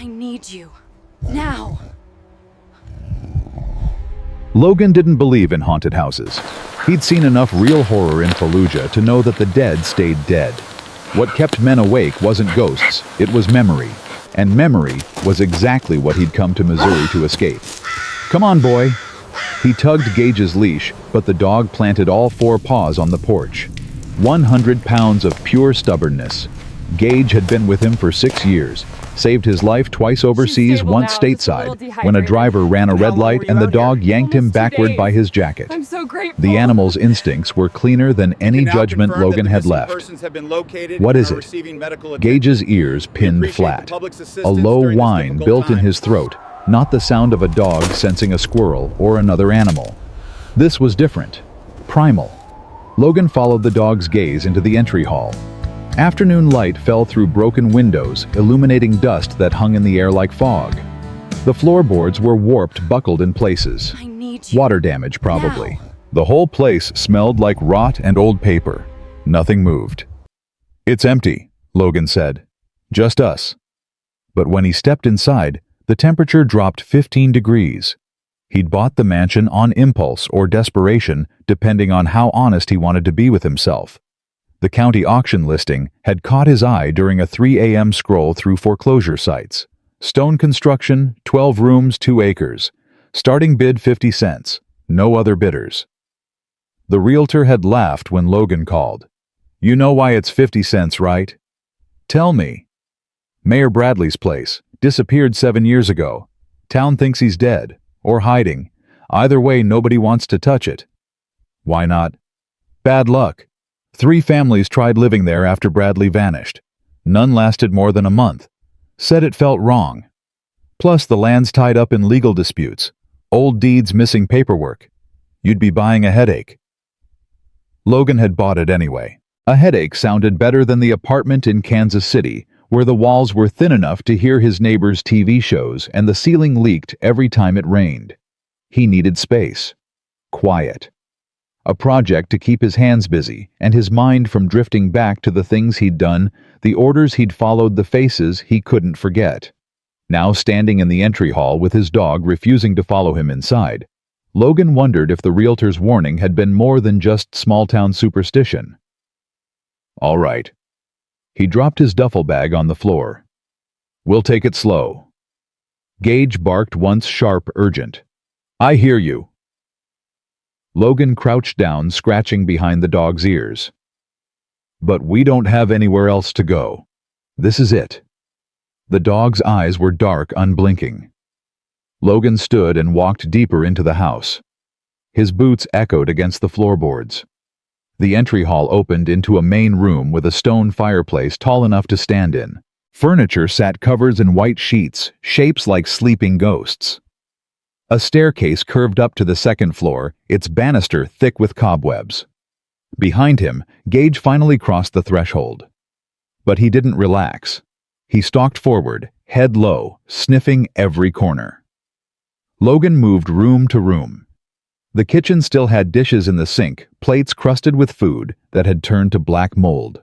I need you. Now. Logan didn't believe in haunted houses. He'd seen enough real horror in Fallujah to know that the dead stayed dead. What kept men awake wasn't ghosts, it was memory. And memory was exactly what he'd come to Missouri to escape. "Come on, boy." He tugged Gage's leash, but the dog planted all four paws on the porch. 100 pounds of pure stubbornness. Gage had been with him for 6 years, saved his life twice overseas, once stateside, when a driver ran a red light and the dog yanked him backward by his jacket. I'm so grateful. The animal's instincts were cleaner than any judgment Logan had left. What is it? Gage's ears pinned flat. A low whine built in his throat, not the sound of a dog sensing a squirrel or another animal. This was different. Primal. Logan followed the dog's gaze into the entry hall. Afternoon light fell through broken windows, illuminating dust that hung in the air like fog. The floorboards were warped, buckled in places. I need you. Water damage, probably. Now. The whole place smelled like rot and old paper. Nothing moved. "It's empty," Logan said. "Just us." But when he stepped inside, the temperature dropped 15 degrees. He'd bought the mansion on impulse or desperation, depending on how honest he wanted to be with himself. The county auction listing had caught his eye during a 3 a.m. scroll through foreclosure sites. Stone construction, 12 rooms, 2 acres. Starting bid 50 cents. No other bidders. The realtor had laughed when Logan called. "You know why it's 50 cents, right?" "Tell me." "Mayor Bradley's place. Disappeared 7 years ago. Town thinks he's dead. Or hiding. Either way, nobody wants to touch it." "Why not?" "Bad luck. 3 families tried living there after Bradley vanished. None lasted more than a month. Said it felt wrong. Plus, the land's tied up in legal disputes. Old deeds missing paperwork. You'd be buying a headache." Logan had bought it anyway. A headache sounded better than the apartment in Kansas City, where the walls were thin enough to hear his neighbors' TV shows and the ceiling leaked every time it rained. He needed space. Quiet. A project to keep his hands busy and his mind from drifting back to the things he'd done, the orders he'd followed, the faces he couldn't forget. Now standing in the entry hall with his dog refusing to follow him inside, Logan wondered if the realtor's warning had been more than just small-town superstition. "All right." He dropped his duffel bag on the floor. "We'll take it slow." Gage barked once, sharp, urgent. "I hear you." Logan crouched down, scratching behind the dog's ears. "But we don't have anywhere else to go. This is it." The dog's eyes were dark, unblinking. Logan stood and walked deeper into the house. His boots echoed against the floorboards. The entry hall opened into a main room with a stone fireplace tall enough to stand in. Furniture sat covered in white sheets, shapes like sleeping ghosts. A staircase curved up to the second floor, its banister thick with cobwebs. Behind him, Gage finally crossed the threshold. But he didn't relax. He stalked forward, head low, sniffing every corner. Logan moved room to room. The kitchen still had dishes in the sink, plates crusted with food that had turned to black mold.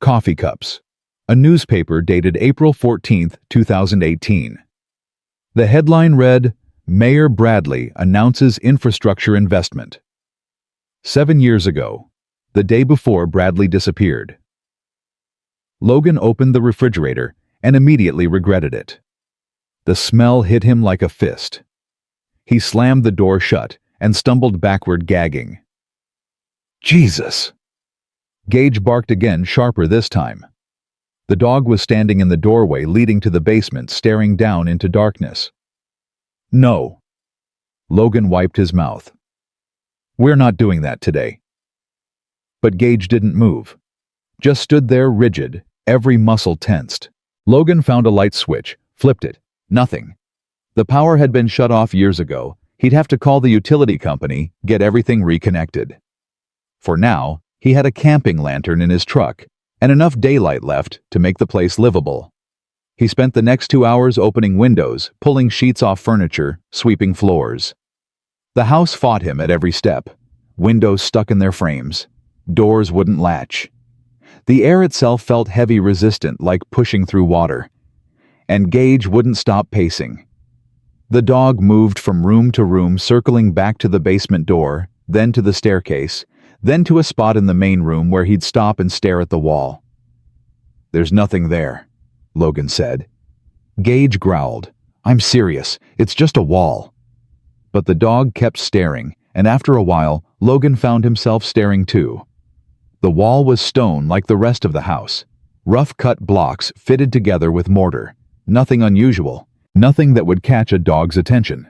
Coffee cups. A newspaper dated April 14, 2018. The headline read, "Mayor Bradley announces infrastructure investment." 7 years ago, the day before Bradley disappeared. Logan opened the refrigerator and immediately regretted it. The smell hit him like a fist. He slammed the door shut and stumbled backward, gagging. "Jesus!" Gage barked again, sharper this time. The dog was standing in the doorway leading to the basement, staring down into darkness. "No." Logan wiped his mouth. "We're not doing that today." But Gage didn't move. Just stood there rigid, every muscle tensed. Logan found a light switch, flipped it. Nothing. The power had been shut off years ago. He'd have to call the utility company, get everything reconnected. For now, he had a camping lantern in his truck and enough daylight left to make the place livable. He spent the next 2 hours opening windows, pulling sheets off furniture, sweeping floors. The house fought him at every step. Windows stuck in their frames. Doors wouldn't latch. The air itself felt heavy, resistant, like pushing through water. and Gage wouldn't stop pacing. The dog moved from room to room, circling back to the basement door, then to the staircase, then to a spot in the main room where he'd stop and stare at the wall. "There's nothing there," Logan said. Gage growled, "I'm serious, it's just a wall." But the dog kept staring, and after a while, Logan found himself staring too. The wall was stone like the rest of the house. Rough-cut blocks fitted together with mortar. Nothing unusual, nothing that would catch a dog's attention.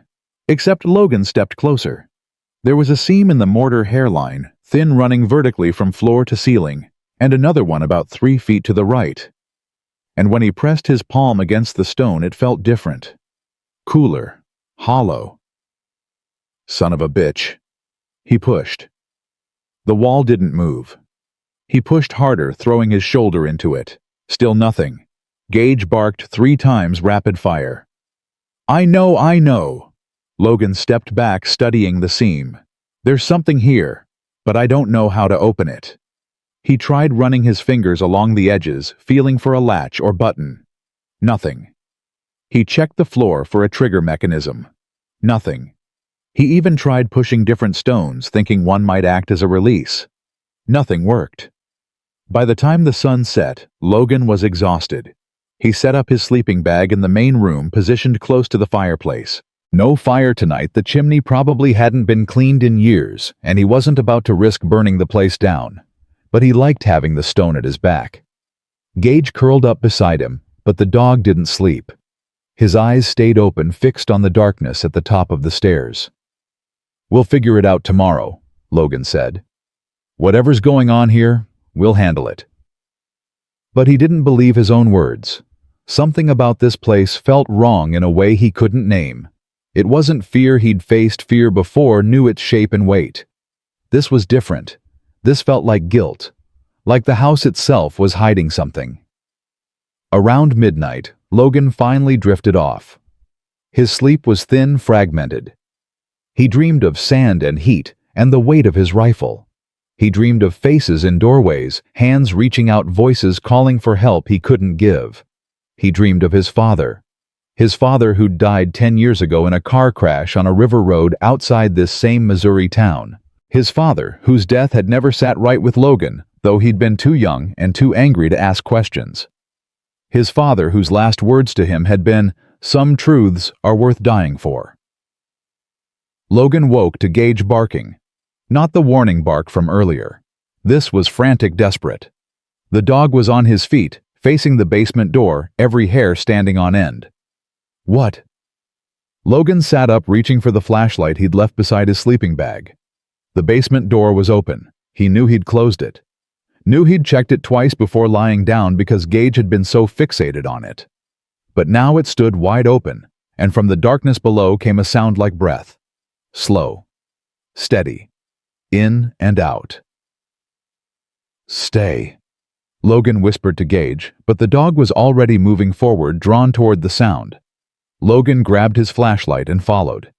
Except Logan stepped closer. There was a seam in the mortar hairline, thin, running vertically from floor to ceiling, and another one about 3 feet to the right. And when he pressed his palm against the stone, it felt different. Cooler. Hollow. Son of a bitch. He pushed. The wall didn't move. He pushed harder, throwing his shoulder into it. Still nothing. Gage barked 3 times rapid fire. I know. Logan stepped back, studying the seam. There's something here, but I don't know how to open it. He tried running his fingers along the edges, feeling for a latch or button. Nothing. He checked the floor for a trigger mechanism. Nothing. He even tried pushing different stones, thinking one might act as a release. Nothing worked. By the time the sun set, Logan was exhausted. He set up his sleeping bag in the main room, positioned close to the fireplace. No fire tonight, the chimney probably hadn't been cleaned in years, and he wasn't about to risk burning the place down. But he liked having the stone at his back. Gage curled up beside him, but the dog didn't sleep. His eyes stayed open, fixed on the darkness at the top of the stairs. "We'll figure it out tomorrow," Logan said. "Whatever's going on here, we'll handle it." But he didn't believe his own words. Something about this place felt wrong in a way he couldn't name. It wasn't fear he'd faced. Fear before knew its shape and weight. This was different. This felt like guilt. Like the house itself was hiding something. Around midnight, Logan finally drifted off. His sleep was thin, fragmented. He dreamed of sand and heat and the weight of his rifle. He dreamed of faces in doorways, hands reaching out, voices calling for help he couldn't give. He dreamed of his father who'd died 10 years ago in a car crash on a river road outside this same Missouri town. His father, whose death had never sat right with Logan, though he'd been too young and too angry to ask questions. His father, whose last words to him had been, "Some truths are worth dying for." Logan woke to Gage barking. Not the warning bark from earlier. This was frantic, desperate. The dog was on his feet, facing the basement door, every hair standing on end. What? Logan sat up, reaching for the flashlight he'd left beside his sleeping bag. The basement door was open. He knew he'd closed it. Knew he'd checked it twice before lying down because Gage had been so fixated on it. But now it stood wide open, and from the darkness below came a sound like breath. Slow. Steady. In and out. "Stay," Logan whispered to Gage, but the dog was already moving forward, drawn toward the sound. Logan grabbed his flashlight and followed.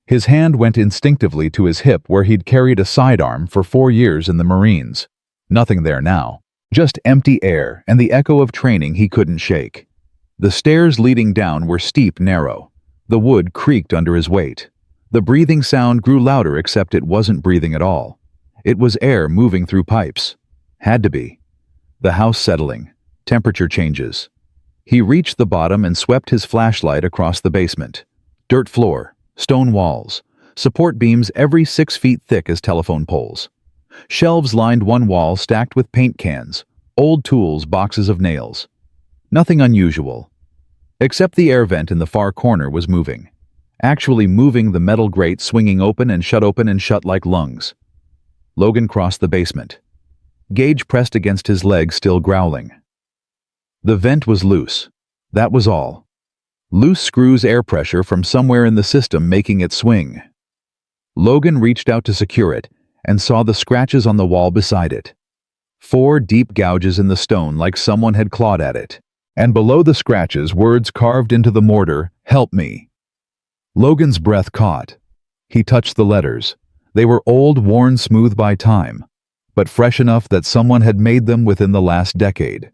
His hand went instinctively to his hip where he'd carried a sidearm for 4 years in the Marines. Nothing there now. Just empty air and the echo of training he couldn't shake. The stairs leading down were steep, narrow. The wood creaked under his weight. The breathing sound grew louder, except it wasn't breathing at all. It was air moving through pipes. Had to be. The house settling. Temperature changes. He reached the bottom and swept his flashlight across the basement. Dirt floor, stone walls, support beams every 6 feet thick as telephone poles. Shelves lined one wall, stacked with paint cans, old tools, boxes of nails. Nothing unusual. Except the air vent in the far corner was moving. Actually moving, the metal grate swinging open and shut like lungs. Logan crossed the basement. Gage pressed against his leg, still growling. The vent was loose. That was all. Loose screws, air pressure from somewhere in the system making it swing. Logan reached out to secure it and saw the scratches on the wall beside it. 4 deep gouges in the stone like someone had clawed at it. And below the scratches, words carved into the mortar, "Help me." Logan's breath caught. He touched the letters. They were old, worn smooth by time, but fresh enough that someone had made them within the last decade.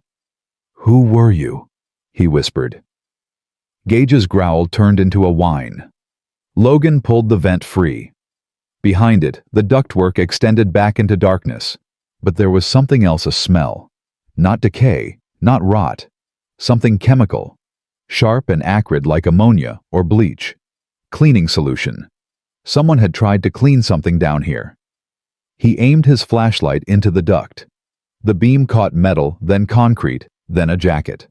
"Who were you?" he whispered. Gage's growl turned into a whine. Logan pulled the vent free. Behind it, the ductwork extended back into darkness. But there was something else, a smell. Not decay, not rot. Something chemical. Sharp and acrid like ammonia or bleach. Cleaning solution. Someone had tried to clean something down here. He aimed his flashlight into the duct. The beam caught metal, then concrete, then a jacket.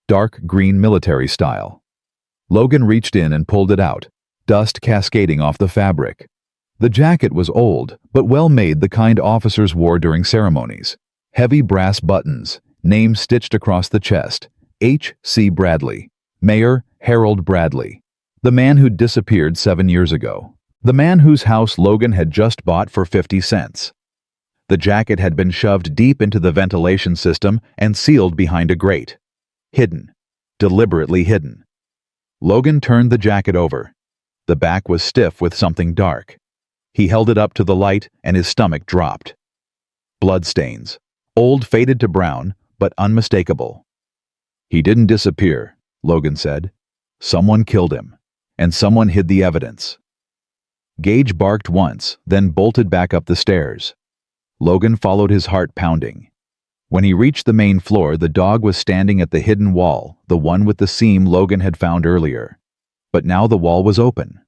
Dark green military style. Logan reached in and pulled it out, dust cascading off the fabric. The jacket was old, but well made, the kind officers wore during ceremonies. Heavy brass buttons, name stitched across the chest. H.C. Bradley. Mayor Harold Bradley. The man who'd disappeared 7 years ago. The man whose house Logan had just bought for 50 cents. The jacket had been shoved deep into the ventilation system and sealed behind a grate. Hidden. Deliberately hidden. Logan turned the jacket over. The back was stiff with something dark. He held it up to the light and his stomach dropped. Bloodstains. Old, faded to brown, but unmistakable. He didn't disappear, Logan said. Someone killed him, and someone hid the evidence. Gage barked once, then bolted back up the stairs. Logan followed, his heart pounding. When he reached the main floor, the dog was standing at the hidden wall, the one with the seam Logan had found earlier. But now the wall was open.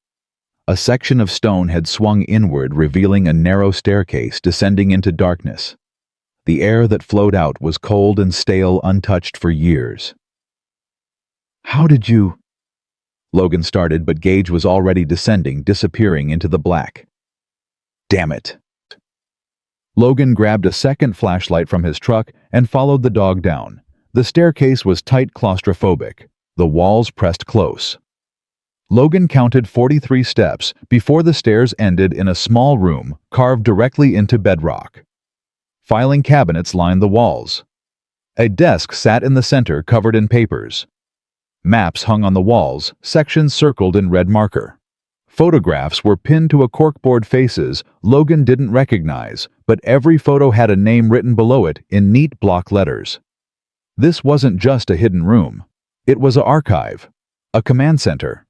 A section of stone had swung inward, revealing a narrow staircase descending into darkness. The air that flowed out was cold and stale, untouched for years. "How did you—" Logan started, but Gage was already descending, disappearing into the black. "Damn it." Logan grabbed a second flashlight from his truck and followed the dog down. The staircase was tight, claustrophobic. The walls pressed close. Logan counted 43 steps before the stairs ended in a small room carved directly into bedrock. Filing cabinets lined the walls. A desk sat in the center, covered in papers. Maps hung on the walls, sections circled in red marker. Photographs were pinned to a corkboard, faces Logan didn't recognize, but every photo had a name written below it in neat block letters. This wasn't just a hidden room. It was an archive, a command center.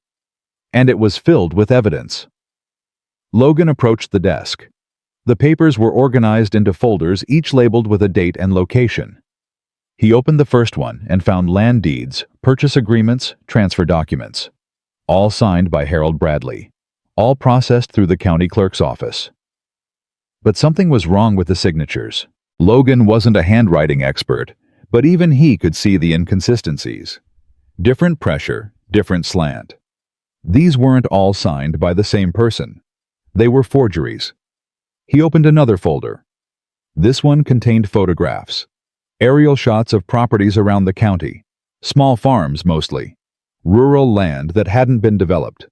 And it was filled with evidence. Logan approached the desk. The papers were organized into folders, each labeled with a date and location. He opened the first one and found land deeds, purchase agreements, transfer documents. All signed by Harold Bradley. All processed through the county clerk's office. But something was wrong with the signatures. Logan wasn't a handwriting expert, but even he could see the inconsistencies. Different pressure, different slant. These weren't all signed by the same person. They were forgeries. He opened another folder. This one contained photographs. Aerial shots of properties around the county. Small farms mostly. Rural land that hadn't been developed.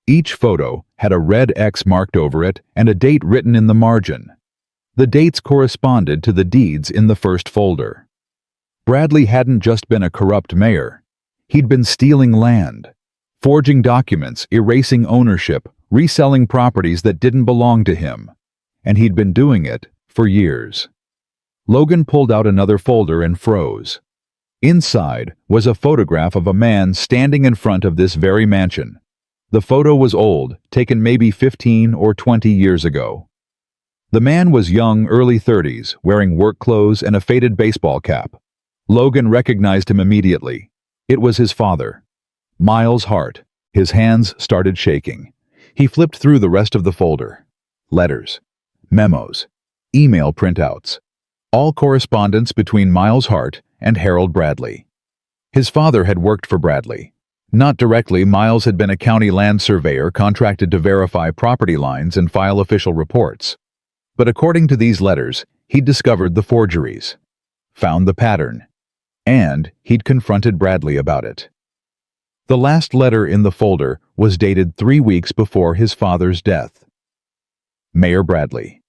Each photo had a red X marked over it and a date written in the margin. The dates corresponded to the deeds in the first folder. Bradley hadn't just been a corrupt mayor. He'd been stealing land. Forging documents, erasing ownership, reselling properties that didn't belong to him. And he'd been doing it for years. Logan pulled out another folder and froze. Inside was a photograph of a man standing in front of this very mansion. The photo was old, taken maybe 15 or 20 years ago. The man was young, early 30s, wearing work clothes and a faded baseball cap. Logan recognized him immediately. It was his father. Miles Hart. His hands started shaking. He flipped through the rest of the folder. Letters, memos, email printouts. All correspondence between Miles Hart and Harold Bradley. His father had worked for Bradley. Not directly, Miles had been a county land surveyor contracted to verify property lines and file official reports. But according to these letters, he'd discovered the forgeries, found the pattern, and he'd confronted Bradley about it. The last letter in the folder was dated 3 weeks before his father's death. Mayor Bradley,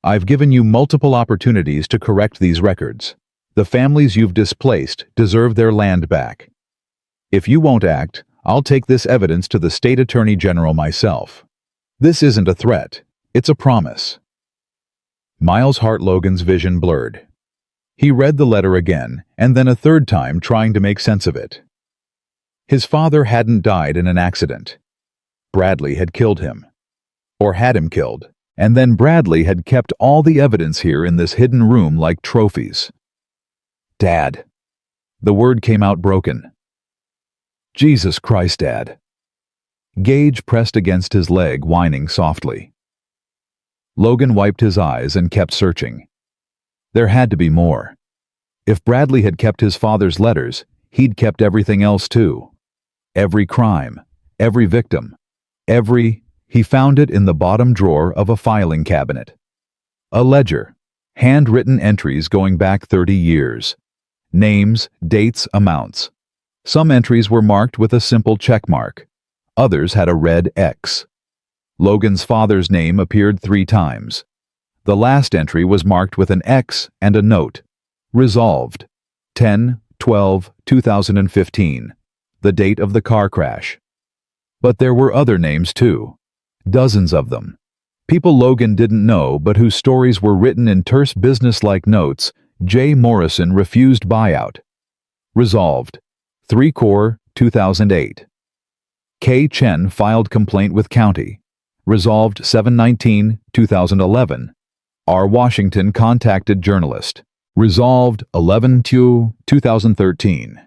I've given you multiple opportunities to correct these records. The families you've displaced deserve their land back. If you won't act, I'll take this evidence to the state attorney general myself. This isn't a threat, it's a promise. Miles Hart. Logan's vision blurred. He read the letter again, and then a third time, trying to make sense of it. His father hadn't died in an accident. Bradley had killed him. Or had him killed. And then Bradley had kept all the evidence here in this hidden room like trophies. Dad. The word came out broken. Jesus Christ, Dad. Gage pressed against his leg, whining softly. Logan wiped his eyes and kept searching. There had to be more. If Bradley had kept his father's letters, he'd kept everything else too. Every crime, every victim, he found it in the bottom drawer of a filing cabinet. A ledger, handwritten entries going back 30 years. Names, dates, amounts. Some entries were marked with a simple check mark. Others had a red X. Logan's father's name appeared 3 times. The last entry was marked with an X and a note. Resolved. 10/12/2015. The date of the car crash. But there were other names too. Dozens of them. People Logan didn't know but whose stories were written in terse business-like notes. J. Morrison refused buyout. Resolved. 3/4/2008. K. Chen filed complaint with county. Resolved 7/19/2011. R. Washington contacted journalist. Resolved 11/2/2013.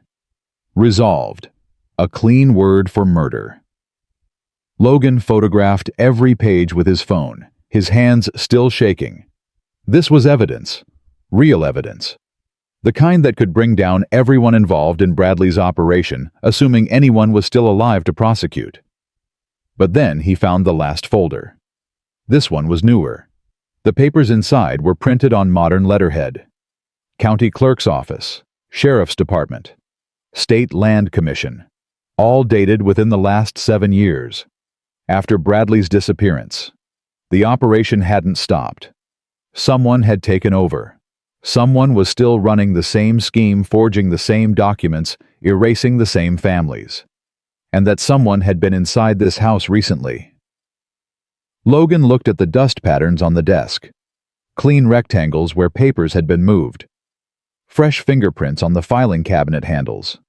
Resolved. A clean word for murder. Logan photographed every page with his phone, his hands still shaking. This was evidence. Real evidence. The kind that could bring down everyone involved in Bradley's operation, assuming anyone was still alive to prosecute. But then he found the last folder. This one was newer. The papers inside were printed on modern letterhead. County Clerk's Office, Sheriff's Department, State Land Commission, all dated within the last 7 years. After Bradley's disappearance, the operation hadn't stopped. Someone had taken over. Someone was still running the same scheme, forging the same documents, erasing the same families. And that someone had been inside this house recently. Logan looked at the dust patterns on the desk. Clean rectangles where papers had been moved. Fresh fingerprints on the filing cabinet handles.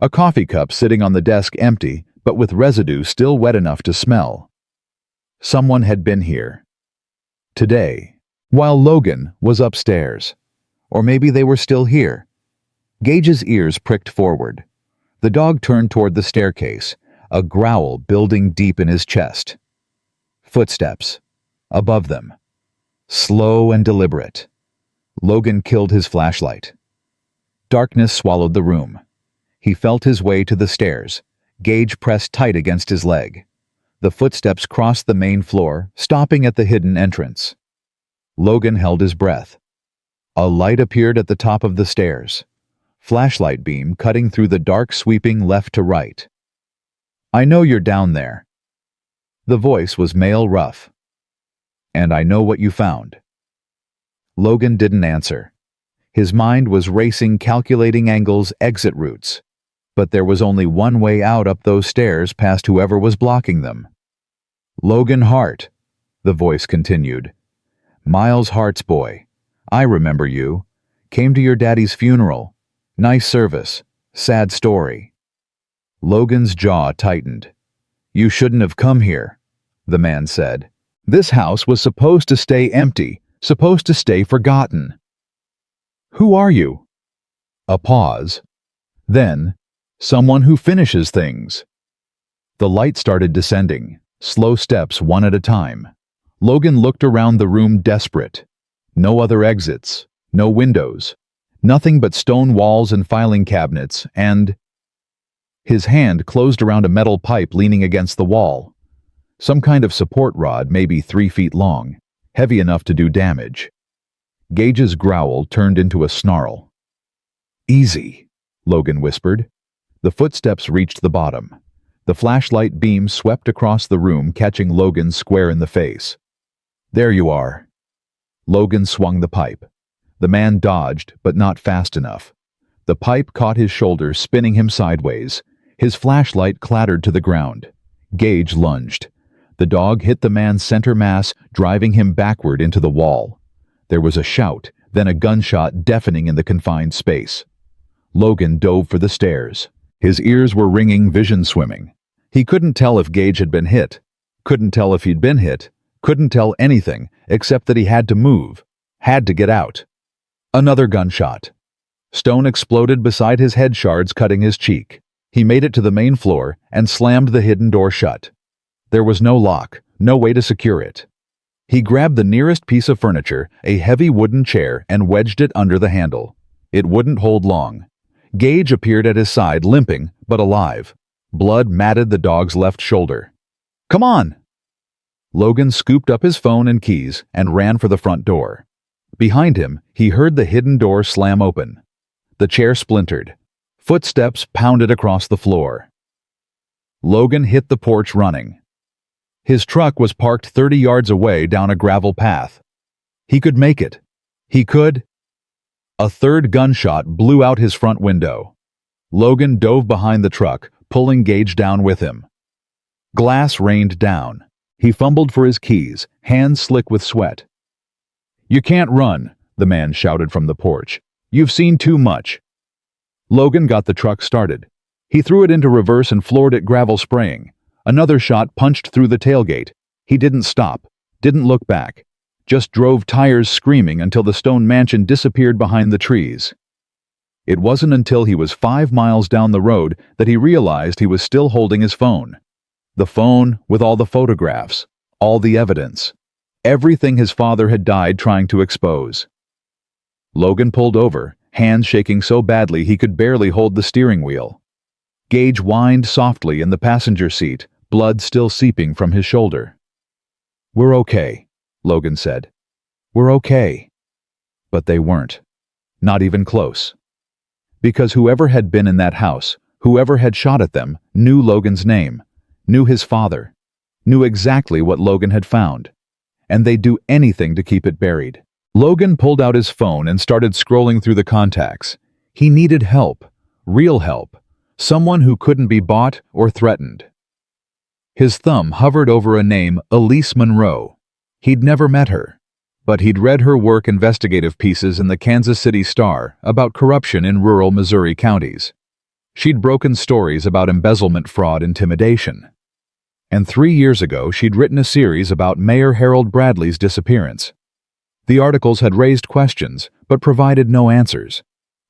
A coffee cup sitting on the desk empty, but with residue still wet enough to smell. Someone had been here. Today, while Logan was upstairs. Or maybe they were still here. Gage's ears pricked forward. The dog turned toward the staircase, a growl building deep in his chest. Footsteps. Above them. Slow and deliberate. Logan killed his flashlight. Darkness swallowed the room. He felt his way to the stairs, Gage pressed tight against his leg. The footsteps crossed the main floor, stopping at the hidden entrance. Logan held his breath. A light appeared at the top of the stairs. Flashlight beam cutting through the dark, sweeping left to right. "I know you're down there." The voice was male rough. "And I know what you found." Logan didn't answer. His mind was racing, calculating angles, exit routes. But there was only one way out up those stairs past whoever was blocking them. "Logan Hart," the voice continued. "Miles Hart's boy. I remember you. Came to your daddy's funeral. Nice service. Sad story." Logan's jaw tightened. "You shouldn't have come here," the man said. "This house was supposed to stay empty, supposed to stay forgotten." "Who are you?" A pause. Then, "Someone who finishes things." The light started descending, slow steps one at a time. Logan looked around the room desperate. No other exits, no windows, nothing but stone walls and filing cabinets, and... His hand closed around a metal pipe leaning against the wall. Some kind of support rod, maybe 3 feet long, heavy enough to do damage. Gage's growl turned into a snarl. "Easy," Logan whispered. The footsteps reached the bottom. The flashlight beam swept across the room, catching Logan square in the face. "There you are." Logan swung the pipe. The man dodged, but not fast enough. The pipe caught his shoulder, spinning him sideways. His flashlight clattered to the ground. Gage lunged. The dog hit the man's center mass, driving him backward into the wall. There was a shout, then a gunshot deafening in the confined space. Logan dove for the stairs. His ears were ringing, vision swimming. He couldn't tell if Gage had been hit, couldn't tell if he'd been hit, couldn't tell anything except that he had to move, had to get out. Another gunshot. Stone exploded beside his head, shards cutting his cheek. He made it to the main floor and slammed the hidden door shut. There was no lock, no way to secure it. He grabbed the nearest piece of furniture, a heavy wooden chair, and wedged it under the handle. It wouldn't hold long. Gage appeared at his side, limping, but alive. Blood matted the dog's left shoulder. "Come on!" Logan scooped up his phone and keys and ran for the front door. Behind him, he heard the hidden door slam open. The chair splintered. Footsteps pounded across the floor. Logan hit the porch running. His truck was parked 30 yards away down a gravel path. He could make it. He could. A third gunshot blew out his front window. Logan dove behind the truck, pulling Gage down with him. Glass rained down. He fumbled for his keys, hands slick with sweat. "You can't run," the man shouted from the porch. "You've seen too much." Logan got the truck started. He threw it into reverse and floored it, gravel spraying. Another shot punched through the tailgate. He didn't stop, didn't look back, just drove, tires screaming, until the stone mansion disappeared behind the trees. It wasn't until he was 5 miles down the road that he realized he was still holding his phone. The phone with all the photographs, all the evidence, everything his father had died trying to expose. Logan pulled over, hands shaking so badly he could barely hold the steering wheel. Gage whined softly in the passenger seat, blood still seeping from his shoulder. "We're okay," Logan said. "We're okay." But they weren't. Not even close. Because whoever had been in that house, whoever had shot at them, knew Logan's name, knew his father, knew exactly what Logan had found. And they'd do anything to keep it buried. Logan pulled out his phone and started scrolling through the contacts. He needed help, real help, someone who couldn't be bought or threatened. His thumb hovered over a name, Elise Monroe. He'd never met her, but he'd read her work, investigative pieces in the Kansas City Star about corruption in rural Missouri counties. She'd broken stories about embezzlement, fraud, intimidation. And 3 years ago, she'd written a series about Mayor Harold Bradley's disappearance. The articles had raised questions, but provided no answers.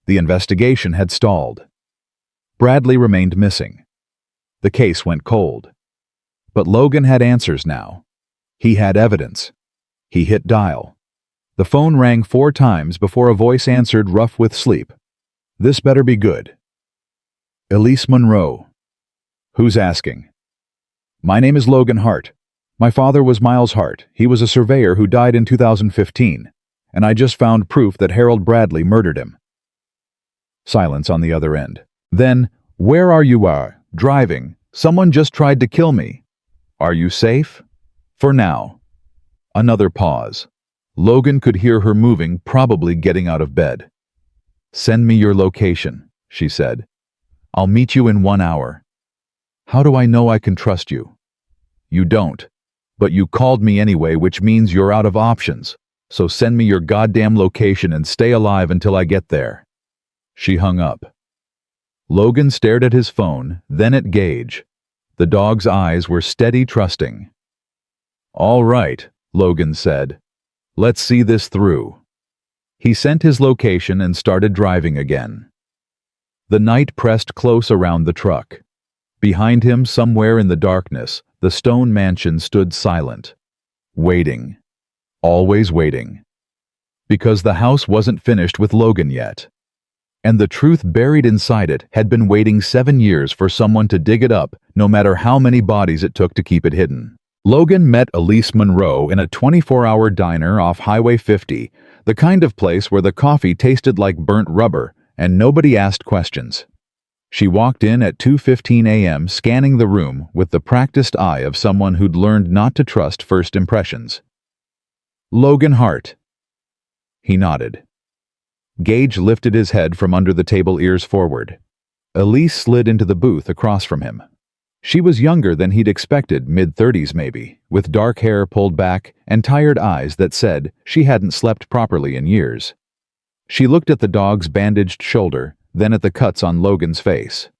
The investigation had stalled. Bradley remained missing. The case went cold. But Logan had answers now. He had evidence. He hit dial. The phone rang 4 times before a voice answered, rough with sleep. "This better be good." "Elise Monroe." "Who's asking?" "My name is Logan Hart. My father was Miles Hart. He was a surveyor who died in 2015, and I just found proof that Harold Bradley murdered him." Silence on the other end. Then, "Where are you? Driving. Someone just tried to kill me. Are you safe?" "For now." Another pause. Logan could hear her moving, probably getting out of bed. "Send me your location," she said. "I'll meet you in 1 hour." "How do I know I can trust you?" "You don't. But you called me anyway, which means you're out of options. So send me your goddamn location and stay alive until I get there." She hung up. Logan stared at his phone, then at Gage. The dog's eyes were steady, trusting. "All right," Logan said. "Let's see this through." He sent his location and started driving again. The night pressed close around the truck. Behind him, somewhere in the darkness, the stone mansion stood silent. Waiting. Always waiting. Because the house wasn't finished with Logan yet. And the truth buried inside it had been waiting 7 years for someone to dig it up, no matter how many bodies it took to keep it hidden. Logan met Elise Monroe in a 24-hour diner off Highway 50, the kind of place where the coffee tasted like burnt rubber and nobody asked questions. She walked in at 2:15 a.m., scanning the room with the practiced eye of someone who'd learned not to trust first impressions. "Logan Hart." He nodded. Gage lifted his head from under the table, ears forward. Elise slid into the booth across from him. She was younger than he'd expected, mid-30s maybe, with dark hair pulled back and tired eyes that said she hadn't slept properly in years. She looked at the dog's bandaged shoulder, then at the cuts on Logan's face.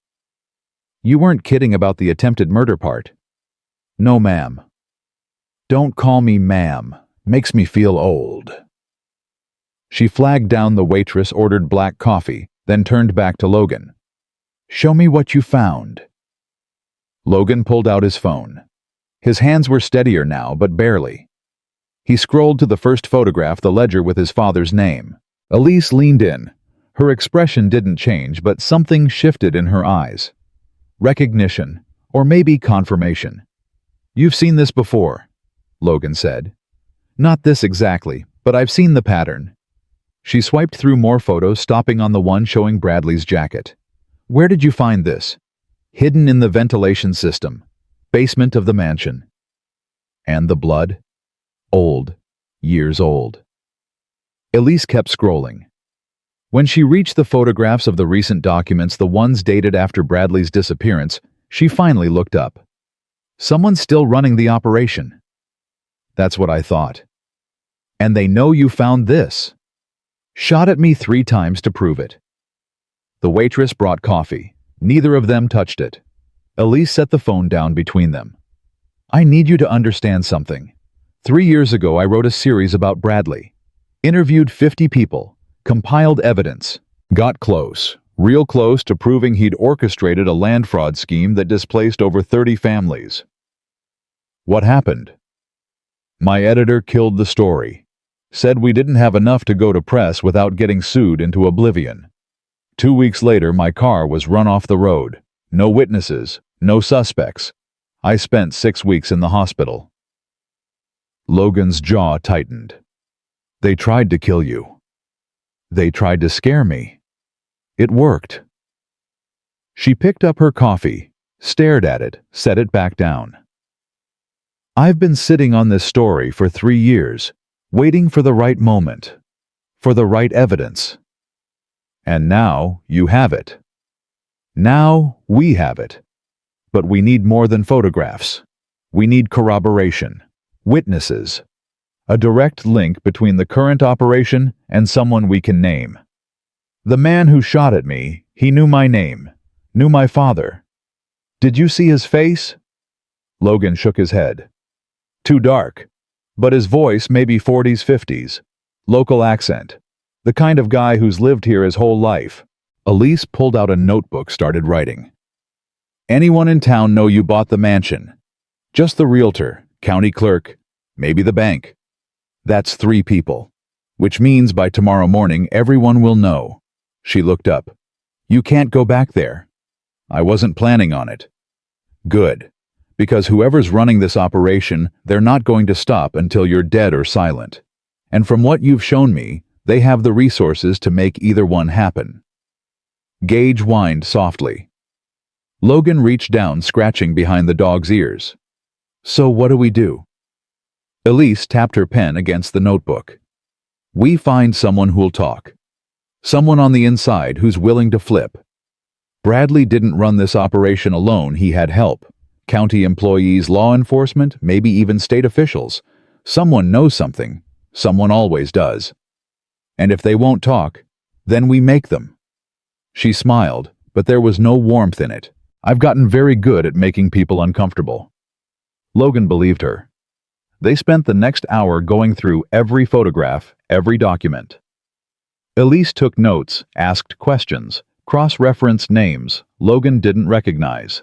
You weren't kidding about the attempted murder part. No, ma'am. Don't call me ma'am. Makes me feel old. She flagged down the waitress, ordered black coffee, then turned back to Logan. Show me what you found. Logan pulled out his phone. His hands were steadier now, but barely. He scrolled to the first photograph, the ledger with his father's name. Elise leaned in. Her expression didn't change, but something shifted in her eyes. Recognition, or maybe confirmation. You've seen this before, Logan said. Not this exactly, but I've seen the pattern. She swiped through more photos, stopping on the one showing Bradley's jacket. Where did you find this? Hidden in the ventilation system. Basement of the mansion. And the blood? Old. Years old. Elise kept scrolling. When she reached the photographs of the recent documents, the ones dated after Bradley's disappearance, she finally looked up. Someone's still running the operation. That's what I thought. And they know you found this. Shot at me 3 times to prove it. The waitress brought coffee. Neither of them touched it. Elise set the phone down between them. I need you to understand something. 3 years ago, I wrote a series about Bradley. Interviewed 50 people. Compiled evidence. Got close. Real close to proving he'd orchestrated a land fraud scheme that displaced over 30 families. What happened? My editor killed the story. Said we didn't have enough to go to press without getting sued into oblivion. 2 weeks later, my car was run off the road. No witnesses, no suspects. I spent 6 weeks in the hospital. Logan's jaw tightened. They tried to kill you. They tried to scare me. It worked. She picked up her coffee, stared at it, set it back down. I've been sitting on this story for 3 years, waiting for the right moment, for the right evidence. And now you have it. Now we have it. But we need more than photographs. We need corroboration, witnesses, a direct link between the current operation and someone we can name. The man who shot at me, he knew my name, knew my father. Did you see his face? Logan shook his head. Too dark. But his voice may be 40s, 50s. Local accent. The kind of guy who's lived here his whole life. Elise pulled out a notebook, started writing. Anyone in town know you bought the mansion? Just the realtor, county clerk, maybe the bank. That's 3 people. Which means by tomorrow morning everyone will know. She looked up. You can't go back there. I wasn't planning on it. Good. Because whoever's running this operation, they're not going to stop until you're dead or silent. And from what you've shown me, they have the resources to make either one happen. Gage whined softly. Logan reached down, scratching behind the dog's ears. So what do we do? Elise tapped her pen against the notebook. We find someone who'll talk. Someone on the inside who's willing to flip. Bradley didn't run this operation alone, he had help. County employees, law enforcement, maybe even state officials. Someone knows something. Someone always does. And if they won't talk, then we make them. She smiled, but there was no warmth in it. I've gotten very good at making people uncomfortable. Logan believed her. They spent the next hour going through every photograph, every document. Elise took notes, asked questions, cross-referenced names Logan didn't recognize.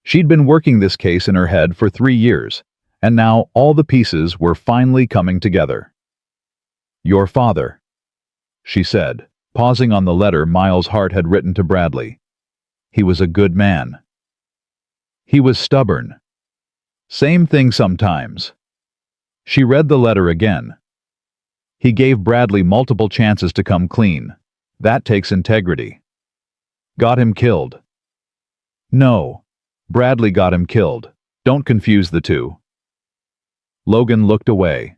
She'd been working this case in her head for 3 years, and now all the pieces were finally coming together. Your father, she said, pausing on the letter Miles Hart had written to Bradley. He was a good man. He was stubborn. Same thing sometimes. She read the letter again. He gave Bradley multiple chances to come clean. That takes integrity. Got him killed. No, Bradley got him killed. Don't confuse the two. Logan looked away.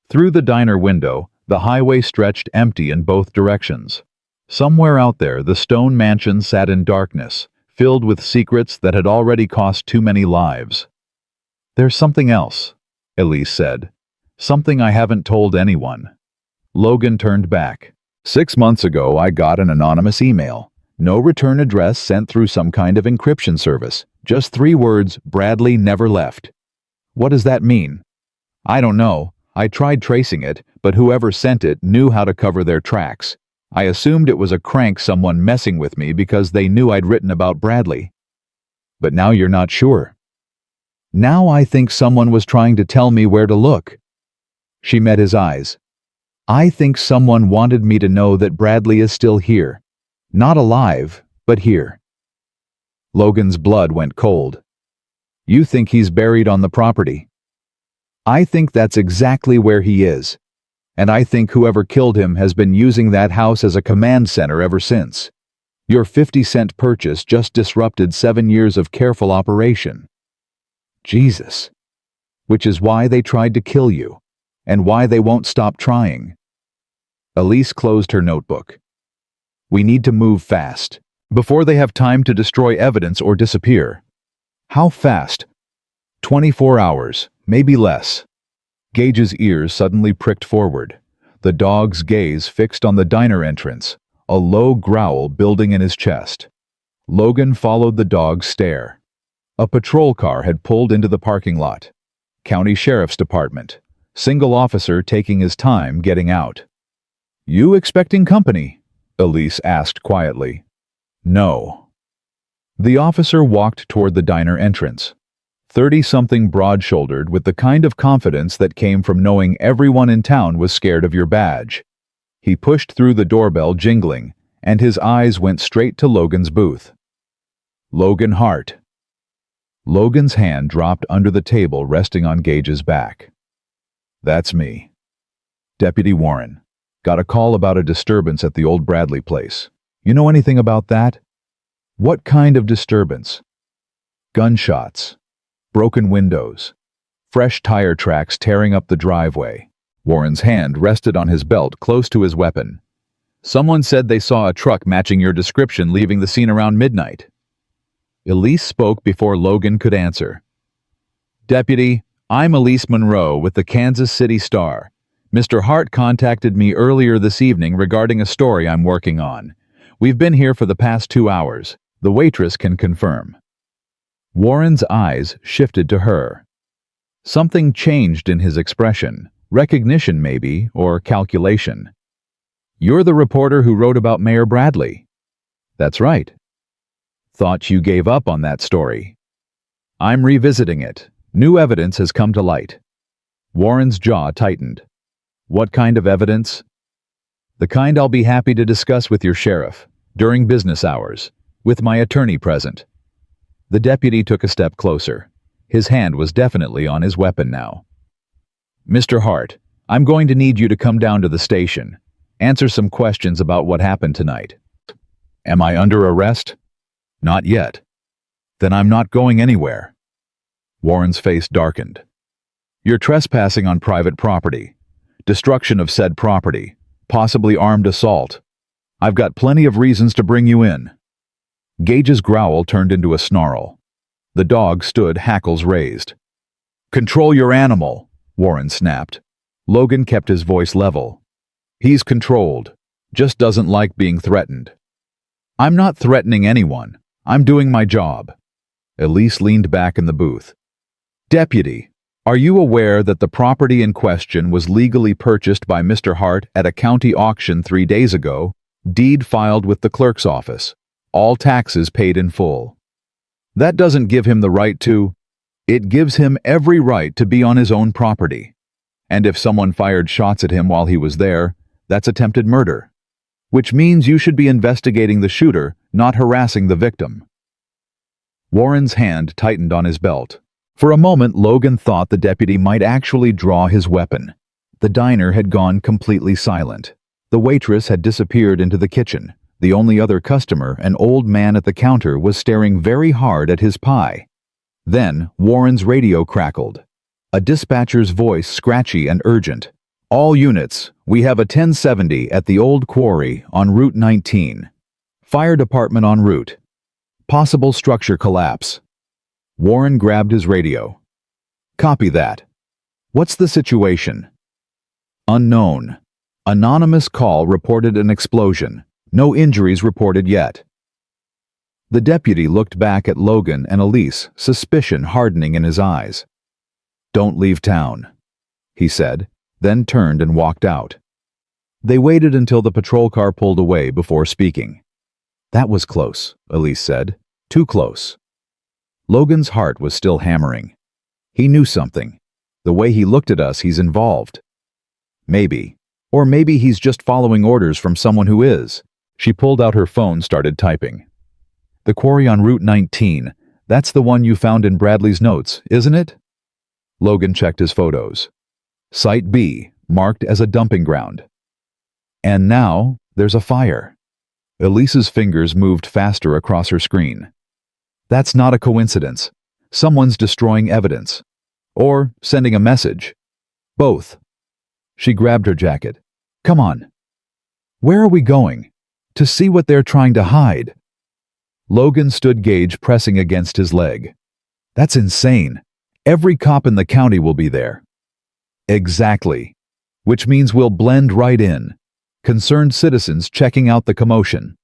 Through the diner window, the highway stretched empty in both directions. Somewhere out there, the stone mansion sat in darkness, filled with secrets that had already cost too many lives. There's something else, Elise said. Something I haven't told anyone. Logan turned back. 6 months ago, I got an anonymous email. No return address sent through some kind of encryption service. Just 3 words, Bradley never left. What does that mean? I don't know. I tried tracing it, but whoever sent it knew how to cover their tracks. I assumed it was a crank, someone messing with me because they knew I'd written about Bradley. But now you're not sure. Now I think someone was trying to tell me where to look. She met his eyes. I think someone wanted me to know that Bradley is still here. Not alive, but here. Logan's blood went cold. You think he's buried on the property? I think that's exactly where he is. And I think whoever killed him has been using that house as a command center ever since. Your 50-cent purchase just disrupted 7 years of careful operation. Jesus. Which is why they tried to kill you, and why they won't stop trying. Elise closed her notebook. We need to move fast, before they have time to destroy evidence or disappear. How fast? 24 hours, maybe less. Gage's ears suddenly pricked forward, the dog's gaze fixed on the diner entrance, a low growl building in his chest. Logan followed the dog's stare. A patrol car had pulled into the parking lot. County Sheriff's Department. Single officer taking his time getting out. You expecting company? Elise asked quietly. No. The officer walked toward the diner entrance. 30-something broad-shouldered with the kind of confidence that came from knowing everyone in town was scared of your badge. He pushed through the doorbell jingling, and his eyes went straight to Logan's booth. Logan Hart. Logan's hand dropped under the table resting on Gage's back. That's me. Deputy Warren. Got a call about a disturbance at the old Bradley place. You know anything about that? What kind of disturbance? Gunshots. Broken windows. Fresh tire tracks tearing up the driveway. Warren's hand rested on his belt close to his weapon. Someone said they saw a truck matching your description leaving the scene around midnight. Elise spoke before Logan could answer. Deputy, I'm Elise Monroe with the Kansas City Star. Mr. Hart contacted me earlier this evening regarding a story I'm working on. We've been here for the past 2 hours. The waitress can confirm. Warren's eyes shifted to her. Something changed in his expression. Recognition, maybe, or calculation. You're the reporter who wrote about Mayor Bradley. That's right. Thought you gave up on that story. I'm revisiting it. New evidence has come to light. Warren's jaw tightened. What kind of evidence? The kind I'll be happy to discuss with your sheriff, during business hours, with my attorney present. The deputy took a step closer. His hand was definitely on his weapon now. Mr. Hart, I'm going to need you to come down to the station. Answer some questions about what happened tonight. Am I under arrest? Not yet. Then I'm not going anywhere. Warren's face darkened. You're trespassing on private property. Destruction of said property. Possibly armed assault. I've got plenty of reasons to bring you in. Gage's growl turned into a snarl. The dog stood, hackles raised. Control your animal, Warren snapped. Logan kept his voice level. He's controlled, just doesn't like being threatened. I'm not threatening anyone. I'm doing my job. Elise leaned back in the booth. Deputy, are you aware that the property in question was legally purchased by Mr. Hart at a county auction 3 days ago, deed filed with the clerk's office, all taxes paid in full? That doesn't give him the right to. It gives him every right to be on his own property. And if someone fired shots at him while he was there, that's attempted murder. Which means you should be investigating the shooter, not harassing the victim. Warren's hand tightened on his belt. For a moment, Logan thought the deputy might actually draw his weapon. The diner had gone completely silent. The waitress had disappeared into the kitchen. The only other customer, an old man at the counter, was staring very hard at his pie. Then, Warren's radio crackled. A dispatcher's voice, scratchy and urgent. All units, we have a 1070 at the old quarry on Route 19. Fire department en route. Possible structure collapse. Warren grabbed his radio. Copy that. What's the situation? Unknown. Anonymous call reported an explosion. No injuries reported yet. The deputy looked back at Logan and Elise, suspicion hardening in his eyes. "Don't leave town," he said, then turned and walked out. They waited until the patrol car pulled away before speaking. "That was close," Elise said. "Too close." Logan's heart was still hammering. He knew something. The way he looked at us, he's involved. Maybe. Or maybe he's just following orders from someone who is. She pulled out her phone, started typing. "The quarry on Route 19, that's the one you found in Bradley's notes, isn't it?" Logan checked his photos. Site B, marked as a dumping ground. And now, there's a fire. Elise's fingers moved faster across her screen. That's not a coincidence. Someone's destroying evidence. Or sending a message. Both. She grabbed her jacket. "Come on." "Where are we going?" "To see what they're trying to hide." Logan stood Gage pressing against his leg. "That's insane. Every cop in the county will be there." "Exactly. Which means we'll blend right in. Concerned citizens checking out the commotion."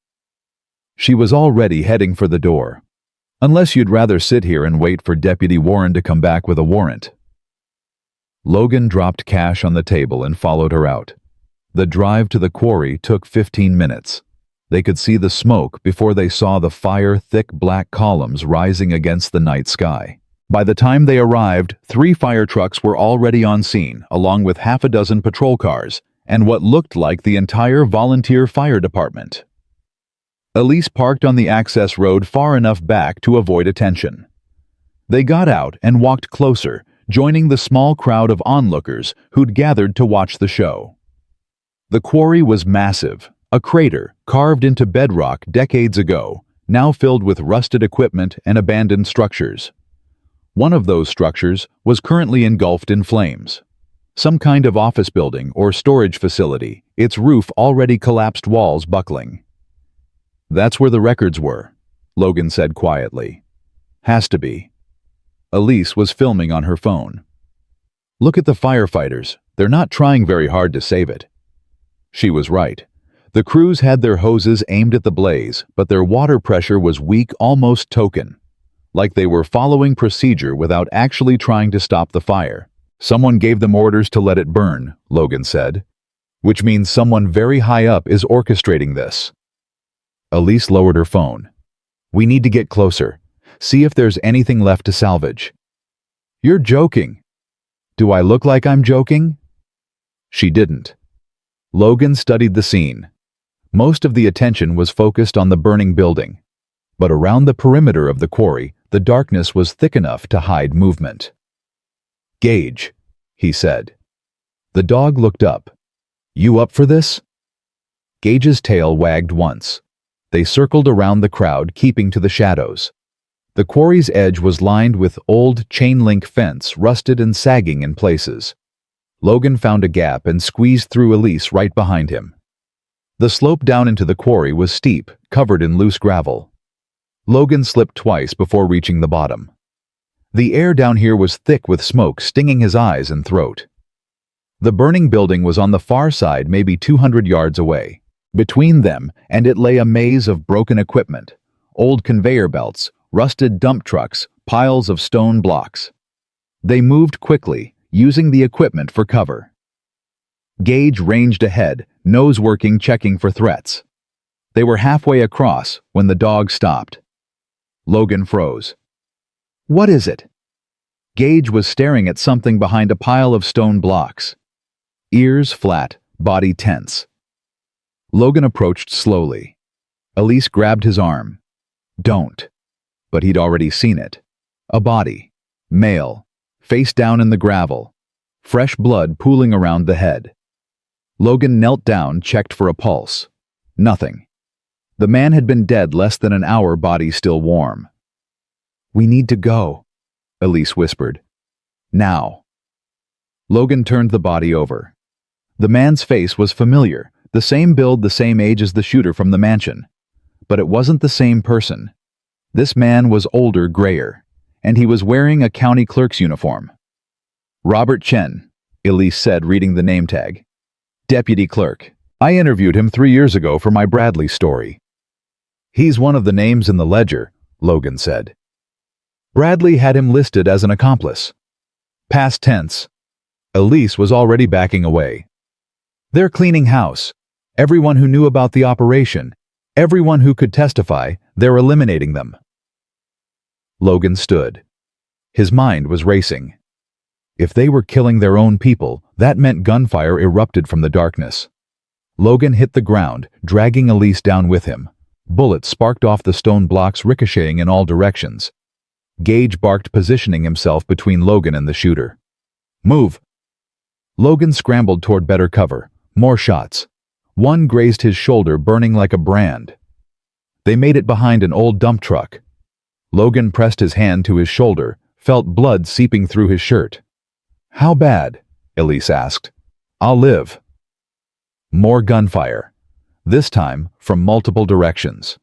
She was already heading for the door. "Unless you'd rather sit here and wait for Deputy Warren to come back with a warrant." Logan dropped cash on the table and followed her out. The drive to the quarry took 15 minutes. They could see the smoke before they saw the fire-thick black columns rising against the night sky. By the time they arrived, 3 fire trucks were already on scene, along with half a dozen patrol cars, and what looked like the entire volunteer fire department. Elise parked on the access road far enough back to avoid attention. They got out and walked closer, joining the small crowd of onlookers who'd gathered to watch the show. The quarry was massive, a crater carved into bedrock decades ago, now filled with rusted equipment and abandoned structures. One of those structures was currently engulfed in flames. Some kind of office building or storage facility, its roof already collapsed walls buckling. "That's where the records were," Logan said quietly. "Has to be." Elise was filming on her phone. "Look at the firefighters. They're not trying very hard to save it." She was right. The crews had their hoses aimed at the blaze, but their water pressure was weak, almost token. Like they were following procedure without actually trying to stop the fire. "Someone gave them orders to let it burn," Logan said. "Which means someone very high up is orchestrating this." Elise lowered her phone. "We need to get closer. See if there's anything left to salvage." "You're joking." "Do I look like I'm joking?" She didn't. Logan studied the scene. Most of the attention was focused on the burning building. But around the perimeter of the quarry, the darkness was thick enough to hide movement. "Gage," he said. The dog looked up. "You up for this?" Gage's tail wagged once. They circled around the crowd, keeping to the shadows. The quarry's edge was lined with old chain-link fence, rusted and sagging in places. Logan found a gap and squeezed through Elise right behind him. The slope down into the quarry was steep, covered in loose gravel. Logan slipped twice before reaching the bottom. The air down here was thick with smoke, stinging his eyes and throat. The burning building was on the far side, maybe 200 yards away. Between them and it lay a maze of broken equipment, old conveyor belts, rusted dump trucks, piles of stone blocks. They moved quickly, using the equipment for cover. Gage ranged ahead, nose working, checking for threats. They were halfway across when the dog stopped. Logan froze. "What is it?" Gage was staring at something behind a pile of stone blocks. Ears flat, body tense. Logan approached slowly. Elise grabbed his arm. "Don't." But he'd already seen it. A body. Male. Face down in the gravel. Fresh blood pooling around the head. Logan knelt down, checked for a pulse. Nothing. The man had been dead less than an hour, body still warm. "We need to go," Elise whispered. "Now." Logan turned the body over. The man's face was familiar, the same build, the same age as the shooter from the mansion. But it wasn't the same person. This man was older, grayer, and he was wearing a county clerk's uniform. "Robert Chen," Elise said, reading the name tag. "Deputy clerk. I interviewed him 3 years ago for my Bradley story." He's one of the names in the ledger, Logan said. Bradley had him listed as an accomplice. Past tense. Elise was already backing away. They're cleaning house. Everyone who knew about the operation, everyone who could testify, they're eliminating them. Logan stood. His mind was racing. If they were killing their own people, that meant gunfire erupted from the darkness. Logan hit the ground, dragging Elise down with him. Bullets sparked off the stone blocks, ricocheting in all directions. Gage barked, positioning himself between Logan and the shooter. Move! Logan scrambled toward better cover. More shots. One grazed his shoulder, burning like a brand. They made it behind an old dump truck. Logan pressed his hand to his shoulder, felt blood seeping through his shirt. How bad? Elise asked. I'll live. More gunfire. This time from multiple directions.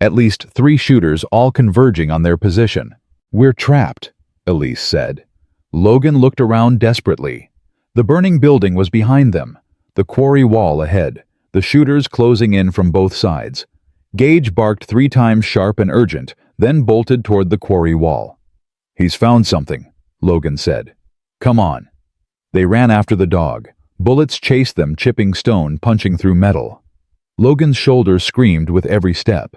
At least 3 shooters, all converging on their position. We're trapped, Elise said. Logan looked around desperately. The burning building was behind them, the quarry wall ahead, the shooters closing in from both sides. Gage barked 3 times, sharp and urgent, then bolted toward the quarry wall. He's found something, Logan said. Come on. They ran after the dog. Bullets chased them, chipping stone, punching through metal. Logan's shoulders screamed with every step.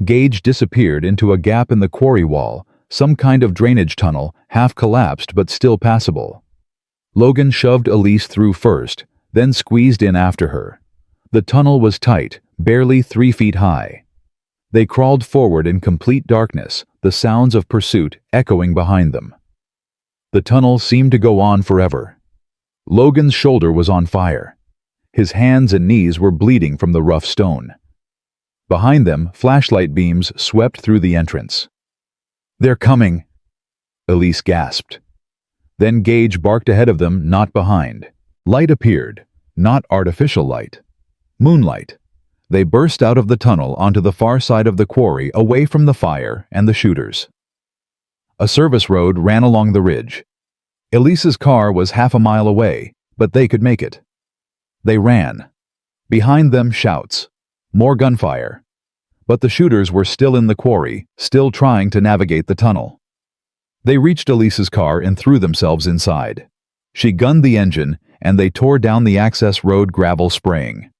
Gage disappeared into a gap in the quarry wall, some kind of drainage tunnel, half collapsed but still passable. Logan shoved Elise through first, then squeezed in after her. The tunnel was tight, barely 3 feet high. They crawled forward in complete darkness, the sounds of pursuit echoing behind them. The tunnel seemed to go on forever. Logan's shoulder was on fire. His hands and knees were bleeding from the rough stone. Behind them, flashlight beams swept through the entrance. They're coming, Elise gasped. Then Gage barked ahead of them, not behind. Light appeared, not artificial light. Moonlight. They burst out of the tunnel onto the far side of the quarry, away from the fire and the shooters. A service road ran along the ridge. Elise's car was half a mile away, but they could make it. They ran. Behind them, shouts. More gunfire. But the shooters were still in the quarry, still trying to navigate the tunnel. They reached Elise's car and threw themselves inside. She gunned the engine, and they tore down the access road, gravel spraying.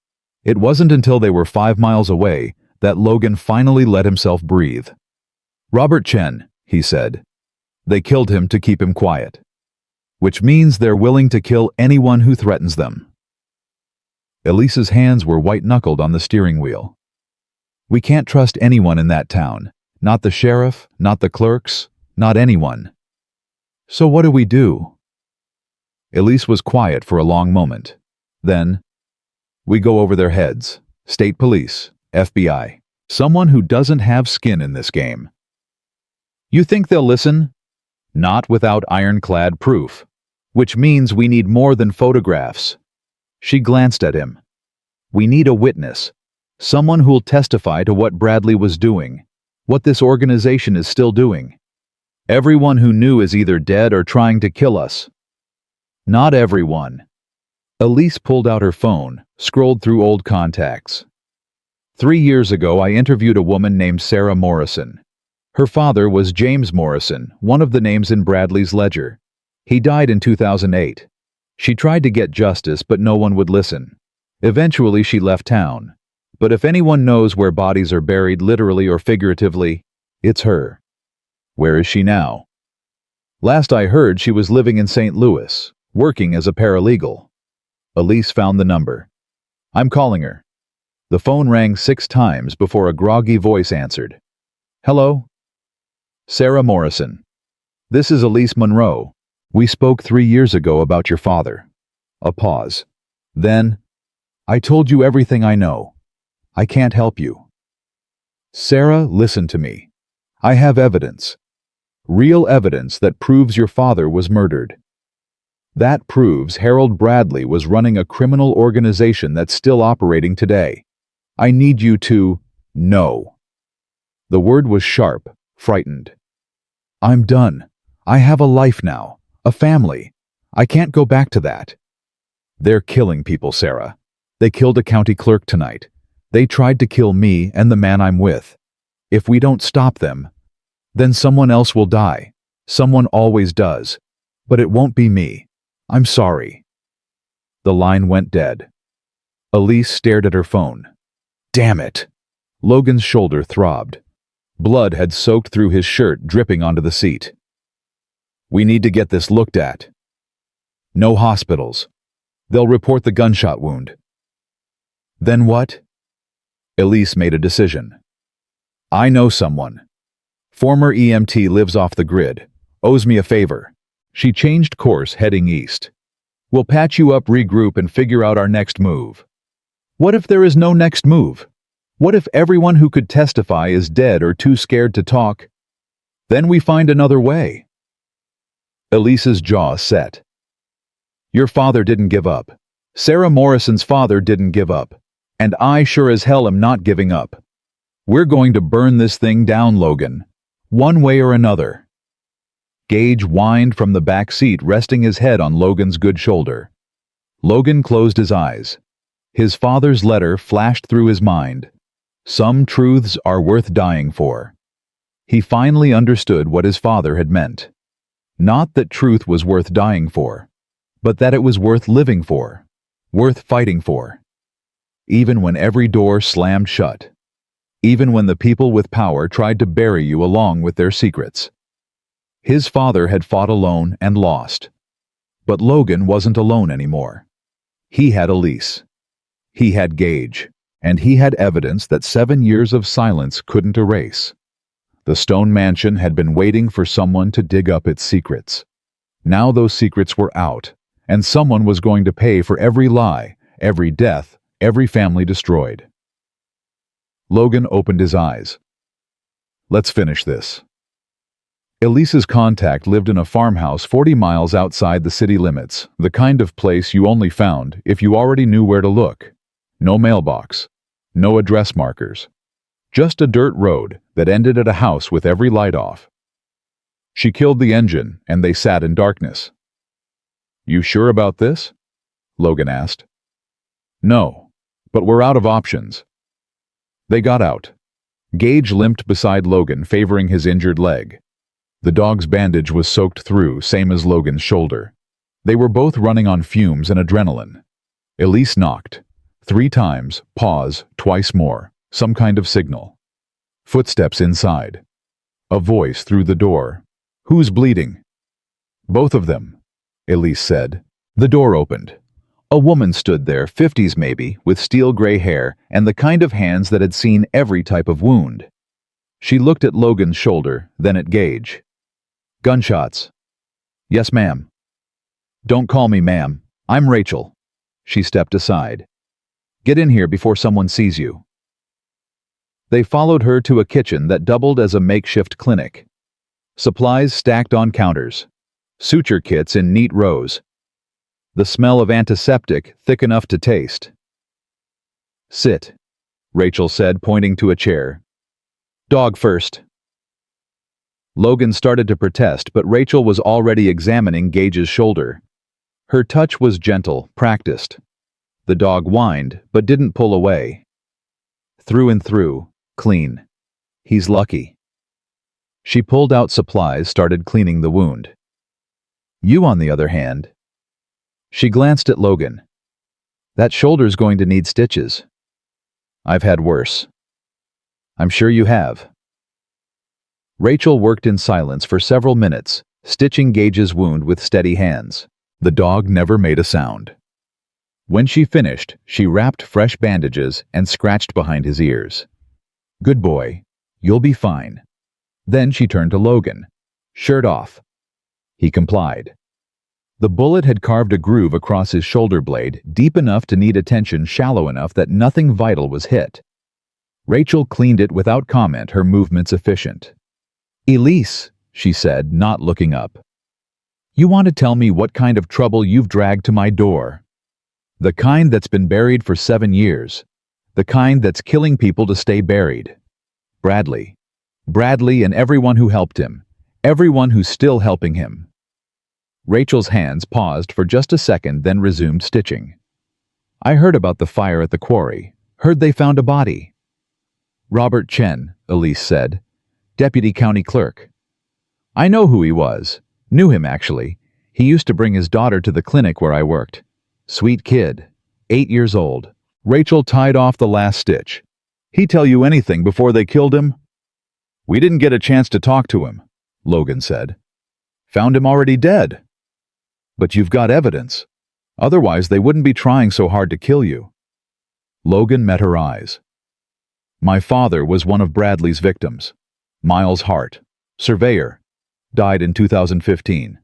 It wasn't until they were 5 miles away that Logan finally let himself breathe. Robert Chen, he said. They killed him to keep him quiet. Which means they're willing to kill anyone who threatens them. Elise's hands were white-knuckled on the steering wheel. We can't trust anyone in that town. Not the sheriff, not the clerks, not anyone. So what do we do? Elise was quiet for a long moment. Then, we go over their heads. State police, FBI. Someone who doesn't have skin in this game. You think they'll listen? Not without ironclad proof. Which means we need more than photographs. She glanced at him. We need a witness. Someone who'll testify to what Bradley was doing, what this organization is still doing. Everyone who knew is either dead or trying to kill us. Not everyone. Elise pulled out her phone, scrolled through old contacts. 3 years ago, I interviewed a woman named Sarah Morrison. Her father was James Morrison, one of the names in Bradley's ledger. He died in 2008. She tried to get justice, but no one would listen. Eventually, she left town. But if anyone knows where bodies are buried, literally or figuratively, it's her. Where is she now? Last I heard, she was living in St. Louis, working as a paralegal. Elise found the number. I'm calling her. The phone rang 6 times before a groggy voice answered. Hello? Sarah Morrison. This is Elise Monroe. We spoke 3 years ago about your father. A pause. Then, I told you everything I know. I can't help you. Sarah, listen to me. I have evidence. Real evidence that proves your father was murdered. That proves Harold Bradley was running a criminal organization that's still operating today. I need you to know. The word was sharp, frightened. I'm done. I have a life now, a family. I can't go back to that. They're killing people, Sarah. They killed a county clerk tonight. They tried to kill me and the man I'm with. If we don't stop them, then someone else will die. Someone always does. But it won't be me. I'm sorry." The line went dead. Elise stared at her phone. Damn it! Logan's shoulder throbbed. Blood had soaked through his shirt, dripping onto the seat. "We need to get this looked at." "No hospitals. They'll report the gunshot wound." "Then what?" Elise made a decision. "I know someone. Former EMT, lives off the grid. Owes me a favor." She changed course, heading east. "We'll patch you up, regroup, and figure out our next move." What if there is no next move? What if everyone who could testify is dead or too scared to talk? Then we find another way. Elise's jaw set. "Your father didn't give up. Sarah Morrison's father didn't give up. And I sure as hell am not giving up. We're going to burn this thing down, Logan. One way or another." Gage whined from the back seat, resting his head on Logan's good shoulder. Logan closed his eyes. His father's letter flashed through his mind. Some truths are worth dying for. He finally understood what his father had meant. Not that truth was worth dying for, but that it was worth living for, worth fighting for. Even when every door slammed shut. Even when the people with power tried to bury you along with their secrets. His father had fought alone and lost. But Logan wasn't alone anymore. He had Elise. He had Gage. And he had evidence that 7 years of silence couldn't erase. The stone mansion had been waiting for someone to dig up its secrets. Now those secrets were out, and someone was going to pay for every lie, every death, every family destroyed. Logan opened his eyes. "Let's finish this." Elise's contact lived in a farmhouse 40 miles outside the city limits, the kind of place you only found if you already knew where to look. No mailbox, no address markers. Just a dirt road that ended at a house with every light off. She killed the engine, and they sat in darkness. "You sure about this?" Logan asked. "No, but we're out of options." They got out. Gage limped beside Logan, favoring his injured leg. The dog's bandage was soaked through, same as Logan's shoulder. They were both running on fumes and adrenaline. Elise knocked. 3 times, pause, twice more, some kind of signal. Footsteps inside. A voice through the door. "Who's bleeding?" "Both of them," Elise said. The door opened. A woman stood there, 50s maybe, with steel gray hair and the kind of hands that had seen every type of wound. She looked at Logan's shoulder, then at Gage. "Gunshots." "Yes, ma'am." "Don't call me ma'am. I'm Rachel." She stepped aside. "Get in here before someone sees you." They followed her to a kitchen that doubled as a makeshift clinic. Supplies stacked on counters. Suture kits in neat rows. The smell of antiseptic thick enough to taste. "Sit," Rachel said, pointing to a chair. "Dog first." Logan started to protest, but Rachel was already examining Gage's shoulder. Her touch was gentle, practiced. The dog whined, but didn't pull away. Through and through, clean. He's lucky. She pulled out supplies, started cleaning the wound. "You, on the other hand..." She glanced at Logan. "That shoulder's going to need stitches." "I've had worse." "I'm sure you have." Rachel worked in silence for several minutes, stitching Gage's wound with steady hands. The dog never made a sound. When she finished, she wrapped fresh bandages and scratched behind his ears. "Good boy. You'll be fine." Then she turned to Logan. "Shirt off." He complied. The bullet had carved a groove across his shoulder blade, deep enough to need attention, shallow enough that nothing vital was hit. Rachel cleaned it without comment, her movements efficient. "Elise," she said, not looking up. "You want to tell me what kind of trouble you've dragged to my door? The kind that's been buried for 7 years. The kind that's killing people to stay buried. Bradley. Bradley and everyone who helped him. Everyone who's still helping him." Rachel's hands paused for just a second, then resumed stitching. "I heard about the fire at the quarry. Heard they found a body. Robert Chen, Elise said. Deputy County Clerk. I know who he was. Knew him, actually. He used to bring his daughter to the clinic where I worked. Sweet kid. 8 years old. Rachel tied off the last stitch. He tell you anything before they killed him? We didn't get a chance to talk to him, Logan said. Found him already dead. But you've got evidence. Otherwise, they wouldn't be trying so hard to kill you. Logan met her eyes. My father was one of Bradley's victims. Miles Hart, surveyor, died in 2015.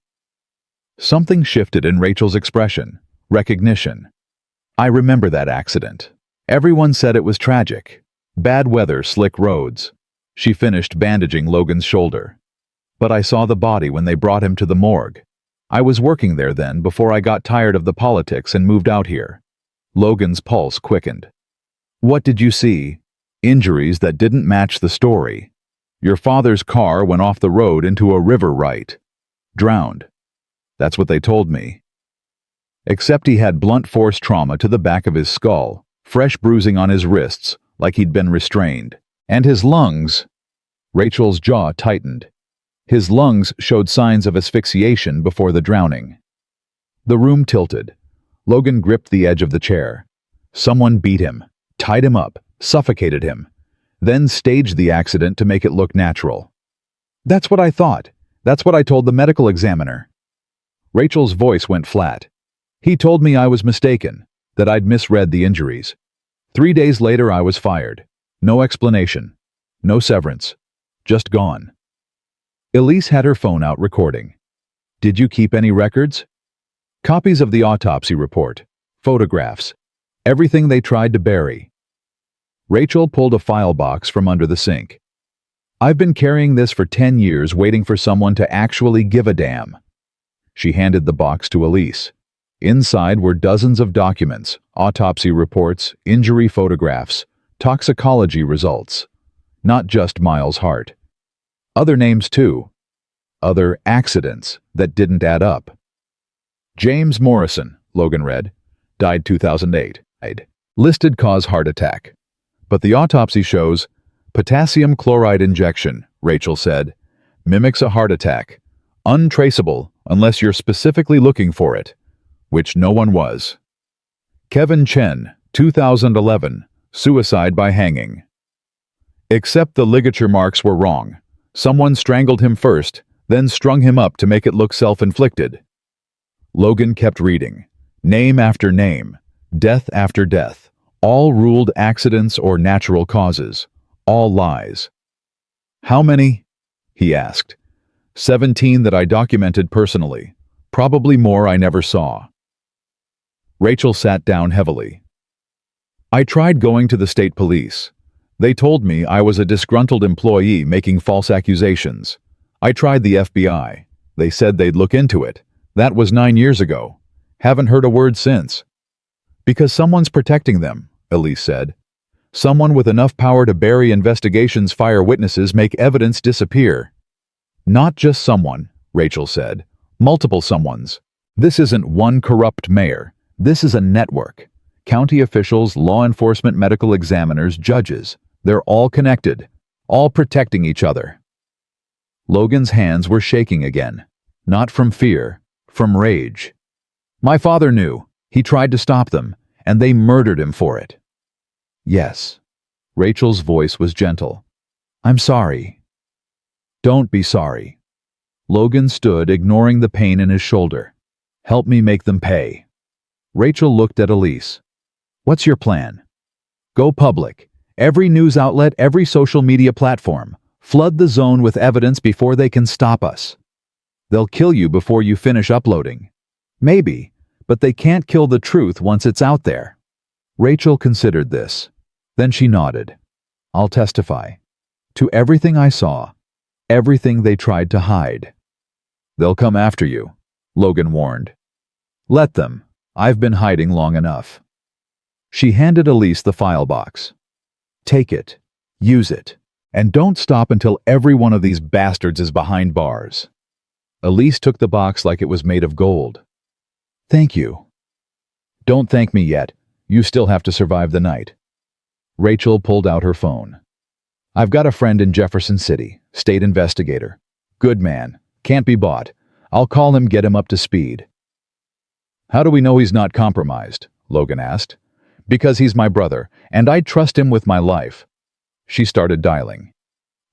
Something shifted in Rachel's expression. Recognition. I remember that accident. Everyone said it was tragic. Bad weather, slick roads. She finished bandaging Logan's shoulder. But I saw the body when they brought him to the morgue. I was working there then before I got tired of the politics and moved out here. Logan's pulse quickened. What did you see? Injuries that didn't match the story. Your father's car went off the road into a river right. Drowned. That's what they told me. Except he had blunt force trauma to the back of his skull, fresh bruising on his wrists, like he'd been restrained. And his lungs. Rachel's jaw tightened. His lungs showed signs of asphyxiation before the drowning. The room tilted. Logan gripped the edge of the chair. Someone beat him, tied him up, suffocated him, then staged the accident to make it look natural. That's what I thought. That's what I told the medical examiner. Rachel's voice went flat. He told me I was mistaken, that I'd misread the injuries. 3 days later I was fired. No explanation. No severance. Just gone. Elise had her phone out recording. Did you keep any records? Copies of the autopsy report. Photographs. Everything they tried to bury. Rachel pulled a file box from under the sink. I've been carrying this for 10 years waiting for someone to actually give a damn. She handed the box to Elise. Inside were dozens of documents, autopsy reports, injury photographs, toxicology results. Not just Miles Hart. Other names too. Other accidents that didn't add up. James Morrison, Logan read, died 2008. Listed cause heart attack. But the autopsy shows potassium chloride injection, Rachel said. Mimics a heart attack. Untraceable unless you're specifically looking for it. Which no one was. Kevin Chen, 2011, suicide by hanging. Except the ligature marks were wrong. Someone strangled him first, then strung him up to make it look self-inflicted. Logan kept reading. Name after name, death after death, all ruled accidents or natural causes, all lies. How many? He asked. 17 that I documented personally, probably more I never saw. Rachel sat down heavily. I tried going to the state police. They told me I was a disgruntled employee making false accusations. I tried the FBI. They said they'd look into it. That was 9 years ago. Haven't heard a word since. Because someone's protecting them, Elise said. Someone with enough power to bury investigations, fire witnesses, make evidence disappear. Not just someone, Rachel said. Multiple someones. This isn't one corrupt mayor. This is a network. County officials, law enforcement, medical examiners, judges. They're all connected, all protecting each other. Logan's hands were shaking again. Not from fear, from rage. My father knew. He tried to stop them, and they murdered him for it. Yes. Rachel's voice was gentle. I'm sorry. Don't be sorry. Logan stood, ignoring the pain in his shoulder. Help me make them pay. Rachel looked at Elise. What's your plan? Go public. Every news outlet, every social media platform. Flood the zone with evidence before they can stop us. They'll kill you before you finish uploading. Maybe, but they can't kill the truth once it's out there. Rachel considered this. Then she nodded. I'll testify. To everything I saw. Everything they tried to hide. They'll come after you, Logan warned. Let them. I've been hiding long enough. She handed Elise the file box. Take it. Use it. And don't stop until every one of these bastards is behind bars. Elise took the box like it was made of gold. Thank you. Don't thank me yet. You still have to survive the night. Rachel pulled out her phone. "I've got a friend in Jefferson City, state investigator. Good man, can't be bought. I'll call him, get him up to speed." "How do we know he's not compromised?" Logan asked. "Because he's my brother, and I trust him with my life." She started dialing.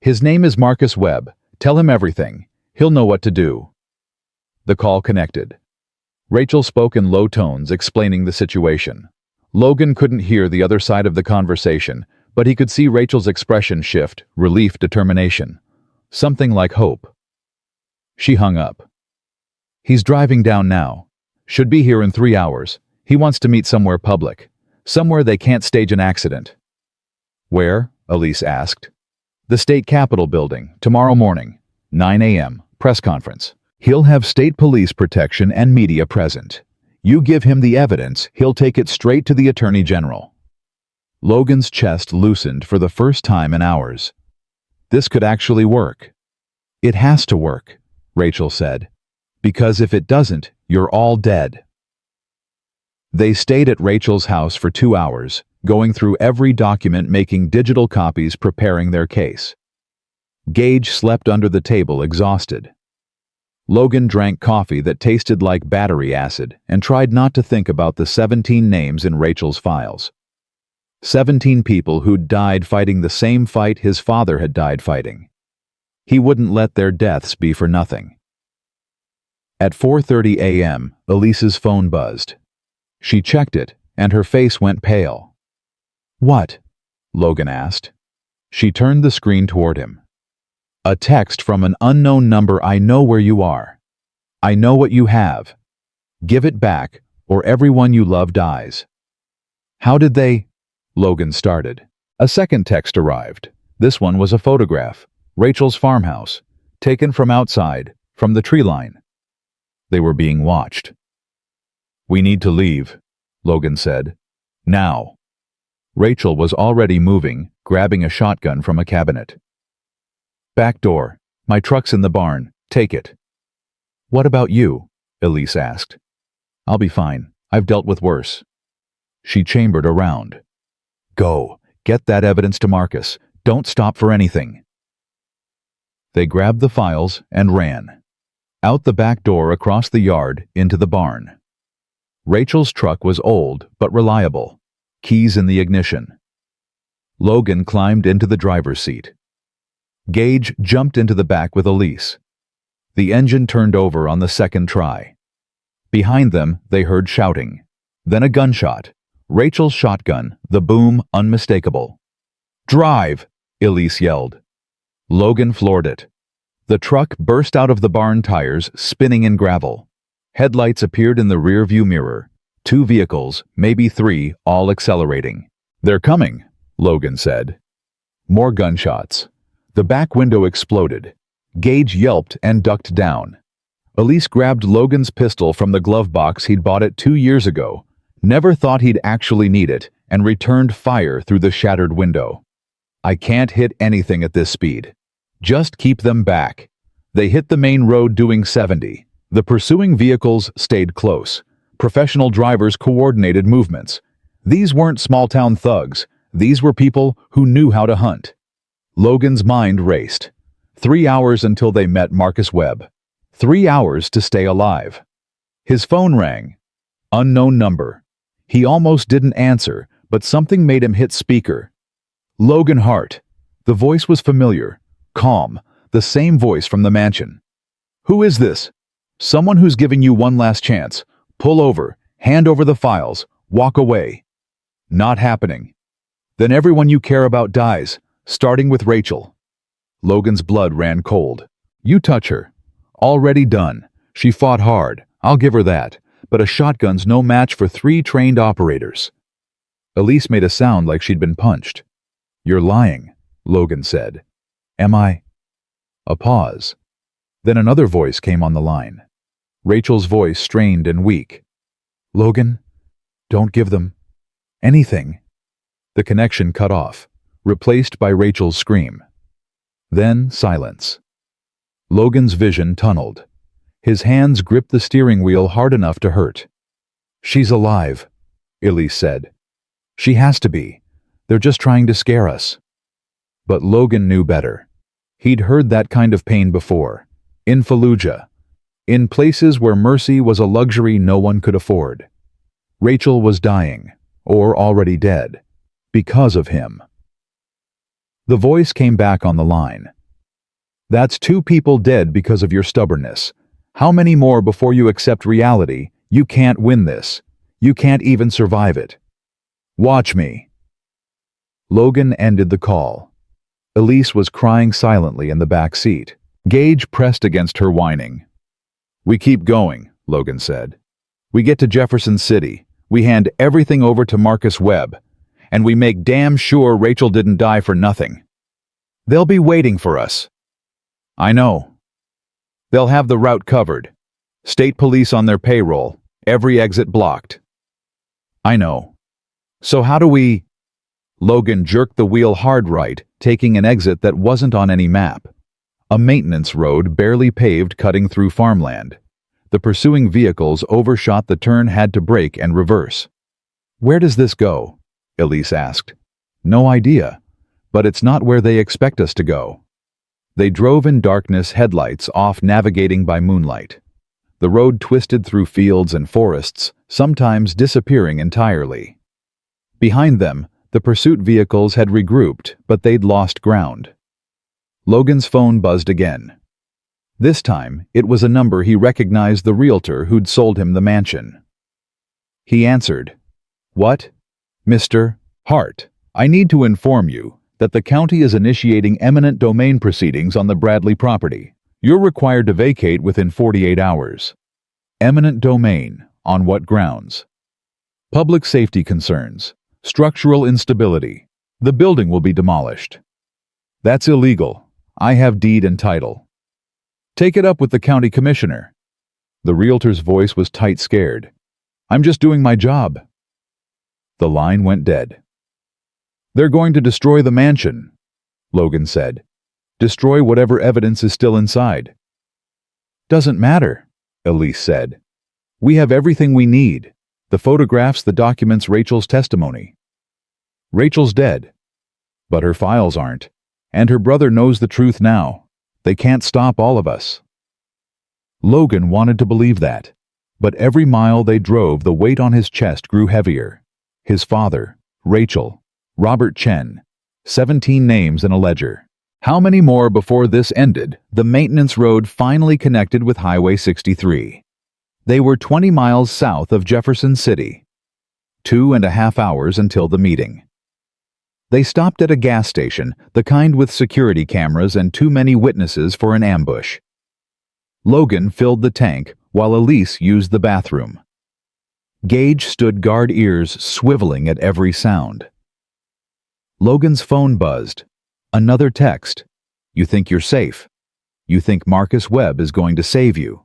"His name is Marcus Webb. Tell him everything. He'll know what to do." The call connected. Rachel spoke in low tones, explaining the situation. Logan couldn't hear the other side of the conversation, but he could see Rachel's expression shift, relief, determination. Something like hope. She hung up. "He's driving down now. Should be here in 3 hours. He wants to meet somewhere public. Somewhere they can't stage an accident." "Where?" Elise asked. "The state capitol building, tomorrow morning, 9 a.m., press conference. He'll have state police protection and media present. You give him the evidence, he'll take it straight to the Attorney General." Logan's chest loosened for the first time in hours. This could actually work. "It has to work," Rachel said. "Because if it doesn't, you're all dead." They stayed at Rachel's house for 2 hours, going through every document, making digital copies, preparing their case. Gage slept under the table, exhausted. Logan drank coffee that tasted like battery acid and tried not to think about the 17 names in Rachel's files. 17 people who'd died fighting the same fight his father had died fighting. He wouldn't let their deaths be for nothing. At 4:30 a.m., Elise's phone buzzed. She checked it, and her face went pale. "What?" Logan asked. She turned the screen toward him. "A text from an unknown number. I know where you are. I know what you have. Give it back, or everyone you love dies." "How did they—" Logan started. A second text arrived. This one was a photograph. Rachel's farmhouse, taken from outside, from the tree line. They were being watched. "We need to leave," Logan said. "Now." Rachel was already moving, grabbing a shotgun from a cabinet. "Back door. My truck's in the barn. Take it." "What about you?" Elise asked. "I'll be fine. I've dealt with worse." She chambered around. "Go. Get that evidence to Marcus. Don't stop for anything." They grabbed the files and ran. Out the back door, across the yard, into the barn. Rachel's truck was old but reliable. Keys in the ignition. Logan climbed into the driver's seat. Gage jumped into the back with Elise. The engine turned over on the second try. Behind them, they heard shouting. Then a gunshot. Rachel's shotgun, the boom unmistakable. "Drive!" Elise yelled. Logan floored it. The truck burst out of the barn tires, spinning in gravel. Headlights appeared in the rear-view mirror. 2 vehicles, maybe 3, all accelerating. "They're coming," Logan said. More gunshots. The back window exploded. Gage yelped and ducked down. Elise grabbed Logan's pistol from the glove box. He'd bought it 2 years ago, never thought he'd actually need it, and returned fire through the shattered window. "I can't hit anything at this speed. Just keep them back." They hit the main road doing 70. The pursuing vehicles stayed close. Professional drivers coordinated movements. These weren't small-town thugs. These were people who knew how to hunt. Logan's mind raced. 3 hours until they met Marcus Webb. 3 hours to stay alive. His phone rang. Unknown number. He almost didn't answer, but something made him hit speaker. Logan Hart. The voice was familiar, calm, the same voice from the mansion. "Who is this?" "Someone who's giving you one last chance. Pull over, hand over the files, walk away." "Not happening." "Then everyone you care about dies, starting with Rachel." Logan's blood ran cold. "You touch her. Already done. She fought hard, I'll give her that, but a shotgun's no match for 3 trained operators." Elise made a sound like she'd been punched. "You're lying," Logan said. "Am I?" A pause. Then another voice came on the line. Rachel's voice, strained and weak. "Logan, don't give them anything." The connection cut off, replaced by Rachel's scream. Then silence. Logan's vision tunneled. His hands gripped the steering wheel hard enough to hurt. "She's alive," Elise said. "She has to be. They're just trying to scare us. But Logan knew better. He'd heard that kind of pain before. In Fallujah. In places where mercy was a luxury no one could afford. Rachel was dying, or already dead, because of him. The voice came back on the line. That's 2 people dead because of your stubbornness. How many more before you accept reality? You can't win this. You can't even survive it. Watch me. Logan ended the call. Elise was crying silently in the back seat. Gage pressed against her, whining. We keep going, Logan said. We get to Jefferson City. We hand everything over to Marcus Webb. And we make damn sure Rachel didn't die for nothing. They'll be waiting for us. I know. They'll have the route covered. State police on their payroll. Every exit blocked. I know. So how do we... Logan jerked the wheel hard right, taking an exit that wasn't on any map. A maintenance road barely paved cutting through farmland. The pursuing vehicles overshot the turn, had to brake and reverse. Where does this go? Elise asked. No idea, but it's not where they expect us to go. They drove in darkness, headlights off, navigating by moonlight. The road twisted through fields and forests, sometimes disappearing entirely. Behind them, the pursuit vehicles had regrouped, but they'd lost ground. Logan's phone buzzed again. This time, it was a number he recognized, the realtor who'd sold him the mansion. He answered. What? Mr. Hart, I need to inform you that the county is initiating eminent domain proceedings on the Bradley property. You're required to vacate within 48 hours. Eminent domain, on what grounds? Public safety concerns. Structural instability. The building will be demolished. That's illegal. I have deed and title. Take it up with the county commissioner. The realtor's voice was tight, scared. I'm just doing my job. The line went dead. They're going to destroy the mansion, Logan said. Destroy whatever evidence is still inside. Doesn't matter, Elise said. We have everything we need. The photographs, the documents, Rachel's testimony. Rachel's dead. But her files aren't. And her brother knows the truth now. They can't stop all of us. Logan wanted to believe that. But every mile they drove, the weight on his chest grew heavier. His father, Rachel, Robert Chen, 17 names in a ledger. How many more before this ended? The maintenance road finally connected with Highway 63. They were 20 miles south of Jefferson City. 2.5 hours until the meeting. They stopped at a gas station, the kind with security cameras and too many witnesses for an ambush. Logan filled the tank while Elise used the bathroom. Gage stood guard, ears swiveling at every sound. Logan's phone buzzed. Another text. You think you're safe. You think Marcus Webb is going to save you.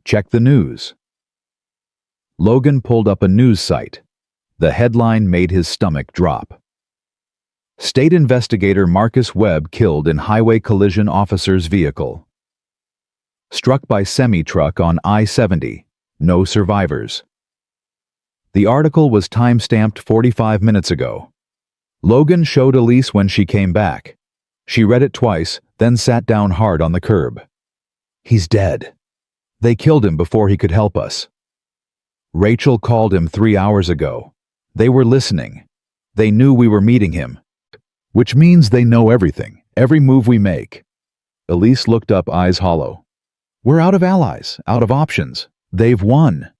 Check the news. Logan pulled up a news site. The headline made his stomach drop. State investigator Marcus Webb killed in highway collision officer's vehicle. Struck by semi-truck on I-70. No survivors. The article was time-stamped 45 minutes ago. Logan showed Elise when she came back. She read it twice, then sat down hard on the curb. He's dead. They killed him before he could help us. Rachel called him 3 hours ago. They were listening. They knew we were meeting him. Which means they know everything, every move we make. Elise looked up, eyes hollow. We're out of allies, out of options. They've won.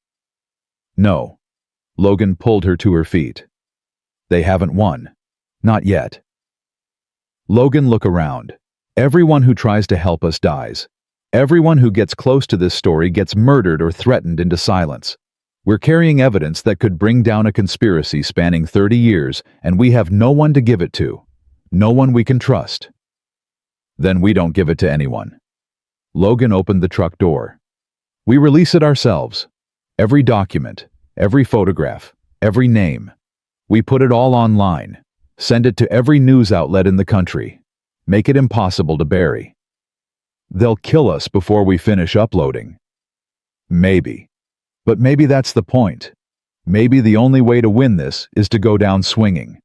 No. Logan pulled her to her feet. They haven't won. Not yet. Logan, look around. Everyone who tries to help us dies. Everyone who gets close to this story gets murdered or threatened into silence. We're carrying evidence that could bring down a conspiracy spanning 30 years, and we have no one to give it to. No one we can trust. Then we don't give it to anyone. Logan opened the truck door. We release it ourselves. Every document, every photograph, every name. We put it all online. Send it to every news outlet in the country. Make it impossible to bury. They'll kill us before we finish uploading. Maybe. But maybe that's the point. Maybe the only way to win this is to go down swinging.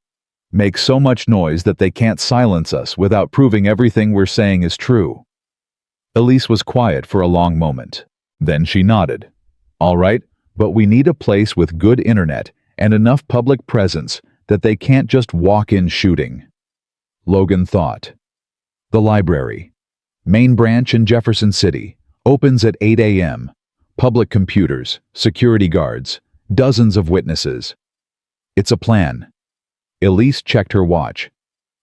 Make so much noise that they can't silence us without proving everything we're saying is true. Elise was quiet for a long moment. Then she nodded. All right, but we need a place with good internet and enough public presence that they can't just walk in shooting. Logan thought. The library. Main branch in Jefferson City. Opens at 8 a.m. Public computers, security guards, dozens of witnesses. It's a plan. Elise checked her watch.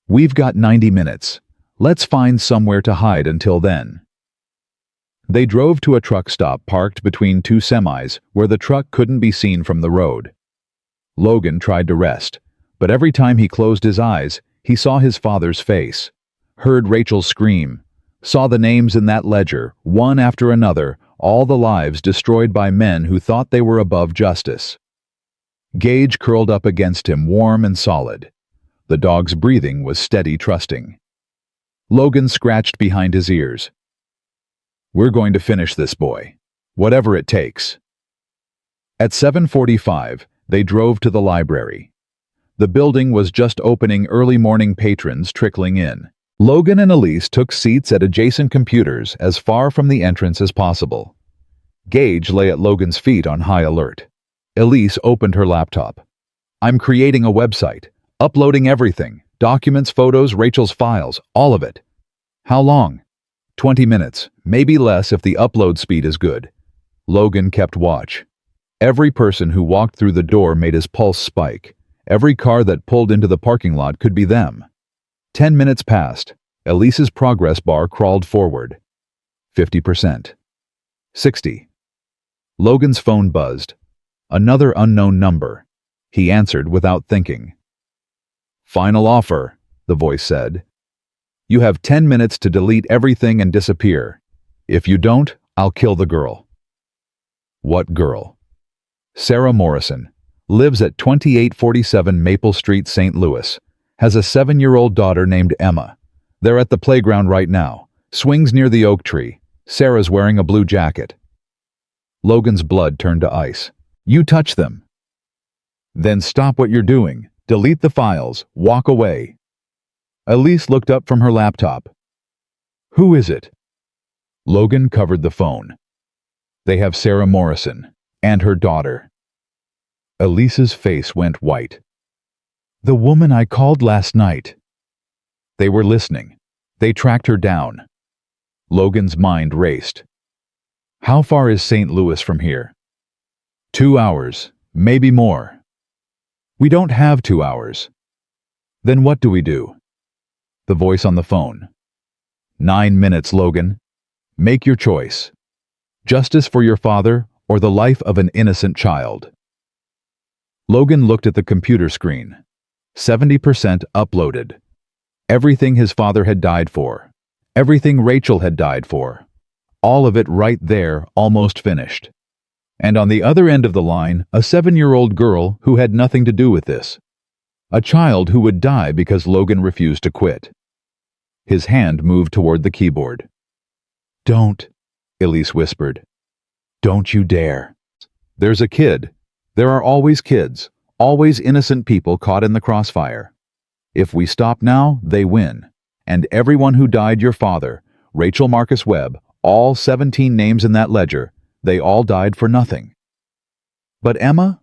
We've got 90 minutes. Let's find somewhere to hide until then. They drove to a truck stop parked between two semis where the truck couldn't be seen from the road. Logan tried to rest, but every time he closed his eyes, he saw his father's face, heard Rachel scream, saw the names in that ledger, one after another, all the lives destroyed by men who thought they were above justice. Gage curled up against him, warm and solid. The dog's breathing was steady, trusting. Logan scratched behind his ears. We're going to finish this, boy. Whatever it takes. At 7:45, they drove to the library. The building was just opening, early morning patrons trickling in. Logan and Elise took seats at adjacent computers as far from the entrance as possible. Gage lay at Logan's feet on high alert. Elise opened her laptop. I'm creating a website, uploading everything, documents, photos, Rachel's files, all of it. How long? 20 minutes, maybe less if the upload speed is good. Logan kept watch. Every person who walked through the door made his pulse spike. Every car that pulled into the parking lot could be them. 10 minutes passed. Elise's progress bar crawled forward. 50%. 60. Logan's phone buzzed. Another unknown number. He answered without thinking. Final offer, the voice said. You have 10 minutes to delete everything and disappear. If you don't, I'll kill the girl. What girl? Sarah Morrison. Lives at 2847 Maple Street, St. Louis. Has a 7-year-old daughter named Emma. They're at the playground right now. Swings near the oak tree. Sarah's wearing a blue jacket. Logan's blood turned to ice. You touch them. Then stop what you're doing. Delete the files. Walk away. Elise looked up from her laptop. Who is it? Logan covered the phone. They have Sarah Morrison and her daughter. Elise's face went white. The woman I called last night. They were listening. They tracked her down. Logan's mind raced. How far is St. Louis from here? 2 hours, maybe more. We don't have 2 hours. Then what do we do? The voice on the phone. 9 minutes, Logan. Make your choice. Justice for your father or the life of an innocent child. Logan looked at the computer screen. 70% uploaded. Everything his father had died for. Everything Rachel had died for. All of it right there, almost finished. And on the other end of the line, a 7-year-old girl who had nothing to do with this. A child who would die because Logan refused to quit. His hand moved toward the keyboard. Don't, Elise whispered. Don't you dare. There's a kid. There are always kids, always innocent people caught in the crossfire. If we stop now, they win. And everyone who died your father, Rachel Marcus Webb, all 17 names in that ledger, they all died for nothing. But Emma?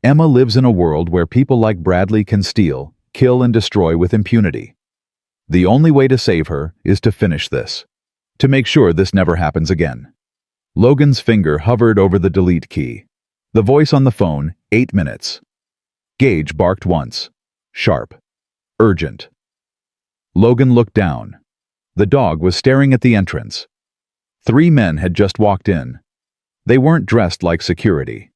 Emma lives in a world where people like Bradley can steal, kill, and destroy with impunity. The only way to save her is to finish this. To make sure this never happens again. Logan's finger hovered over the delete key. The voice on the phone, 8 minutes. Gage barked once. Sharp. Urgent. Logan looked down. The dog was staring at the entrance. 3 men had just walked in. They weren't dressed like security.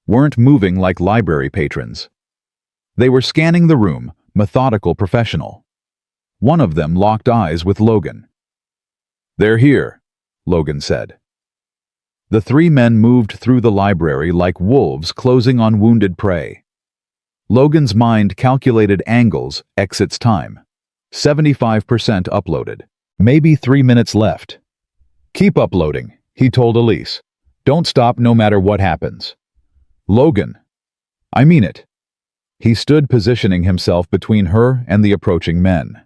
Weren't moving like library patrons. They were scanning the room, methodical, professional. One of them locked eyes with Logan. They're here, Logan said. The 3 men moved through the library like wolves closing on wounded prey. Logan's mind calculated angles, exits time. 75% uploaded. Maybe 3 minutes left. Keep uploading, he told Elise. Don't stop no matter what happens. Logan. I mean it. He stood positioning himself between her and the approaching men.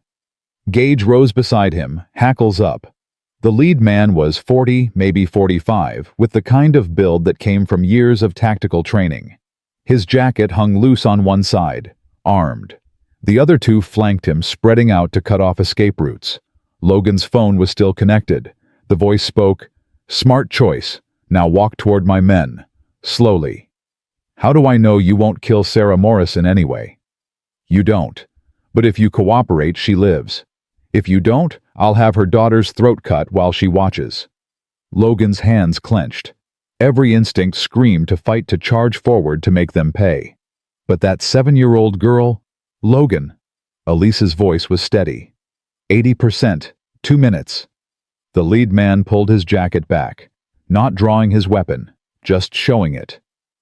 Gage rose beside him, hackles up. The lead man was 40, maybe 45, with the kind of build that came from years of tactical training. His jacket hung loose on one side, armed. The other two flanked him, spreading out to cut off escape routes. Logan's phone was still connected. The voice spoke, "Smart choice. Now walk toward my men. Slowly." "How do I know you won't kill Sarah Morrison anyway?" "You don't. But if you cooperate, she lives. If you don't, I'll have her daughter's throat cut while she watches." Logan's hands clenched. Every instinct screamed to fight, to charge forward, to make them pay. But that 7-year-old girl, Logan. Elise's voice was steady. 80%, 2 minutes. The lead man pulled his jacket back, not drawing his weapon, just showing it.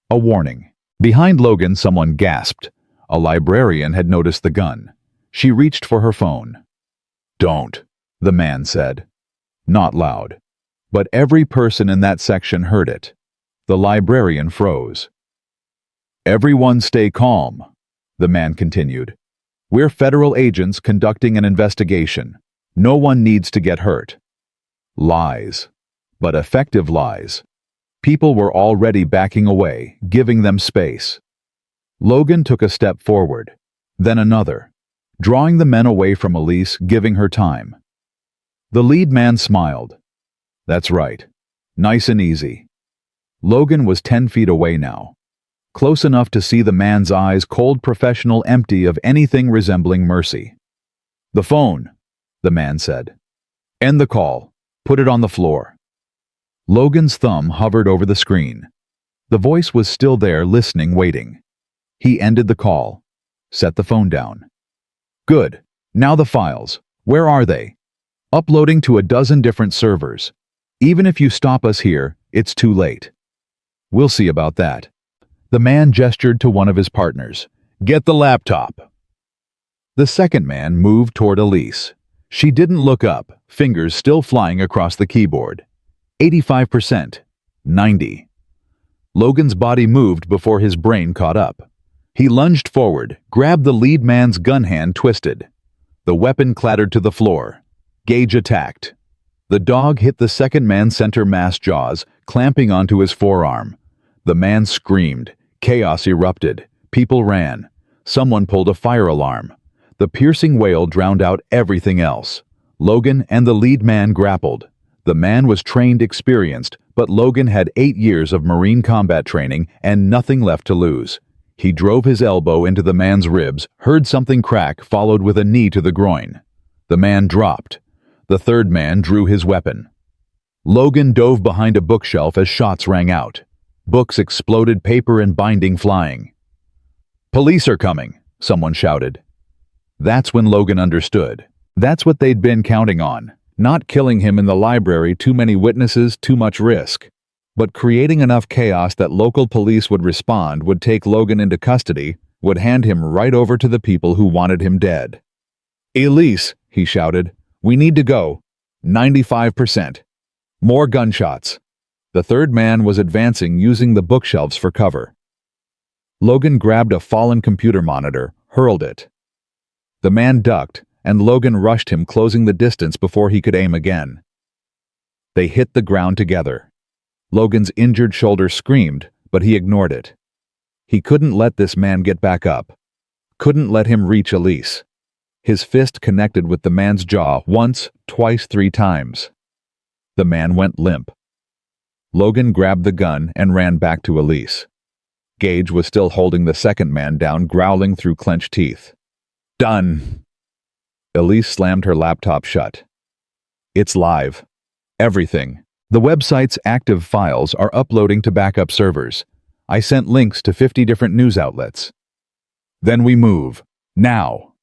A warning. Behind Logan, someone gasped. A librarian had noticed the gun. She reached for her phone. "Don't," the man said. Not loud. But every person in that section heard it. The librarian froze. "Everyone stay calm," the man continued. "We're federal agents conducting an investigation. No one needs to get hurt." Lies. But effective lies. People were already backing away, giving them space. Logan took a step forward, then another, drawing the men away from Elise, giving her time. The lead man smiled. "That's right. Nice and easy." Logan was 10 feet away now, close enough to see the man's eyes, cold, professional, empty of anything resembling mercy. "The phone," the man said. "End the call. Put it on the floor." Logan's thumb hovered over the screen. The voice was still there, listening, waiting. He ended the call, set the phone down. "Good. Now the files. Where are they?" "Uploading to a dozen different servers. Even if you stop us here, it's too late." "We'll see about that." The man gestured to one of his partners. "Get the laptop." The second man moved toward Elise. She didn't look up, fingers still flying across the keyboard. 85%. 90. Logan's body moved before his brain caught up. He lunged forward, grabbed the lead man's gun hand, twisted. The weapon clattered to the floor. Gage attacked. The dog hit the second man's center mass jaws, clamping onto his forearm. The man screamed. Chaos erupted. People ran. Someone pulled a fire alarm. The piercing wail drowned out everything else. Logan and the lead man grappled. The man was trained, experienced, but Logan had 8 years of Marine combat training and nothing left to lose. He drove his elbow into the man's ribs, heard something crack, followed with a knee to the groin. The man dropped. The third man drew his weapon. Logan dove behind a bookshelf as shots rang out. Books exploded, paper and binding flying. "Police are coming," someone shouted. That's when Logan understood. That's what they'd been counting on. Not killing him in the library, too many witnesses, too much risk. But creating enough chaos that local police would respond, would take Logan into custody, would hand him right over to the people who wanted him dead. "Elise," he shouted, "we need to go. 95%. More gunshots." The third man was advancing, using the bookshelves for cover. Logan grabbed a fallen computer monitor, hurled it. The man ducked, and Logan rushed him, closing the distance before he could aim again. They hit the ground together. Logan's injured shoulder screamed, but he ignored it. He couldn't let this man get back up. Couldn't let him reach Elise. His fist connected with the man's jaw once, twice, 3 times. The man went limp. Logan grabbed the gun and ran back to Elise. Gage was still holding the second man down, growling through clenched teeth. "Done." Elise slammed her laptop shut. "It's live. Everything. The website's active files are uploading to backup servers. I sent links to 50 different news outlets." "Then we move. Now."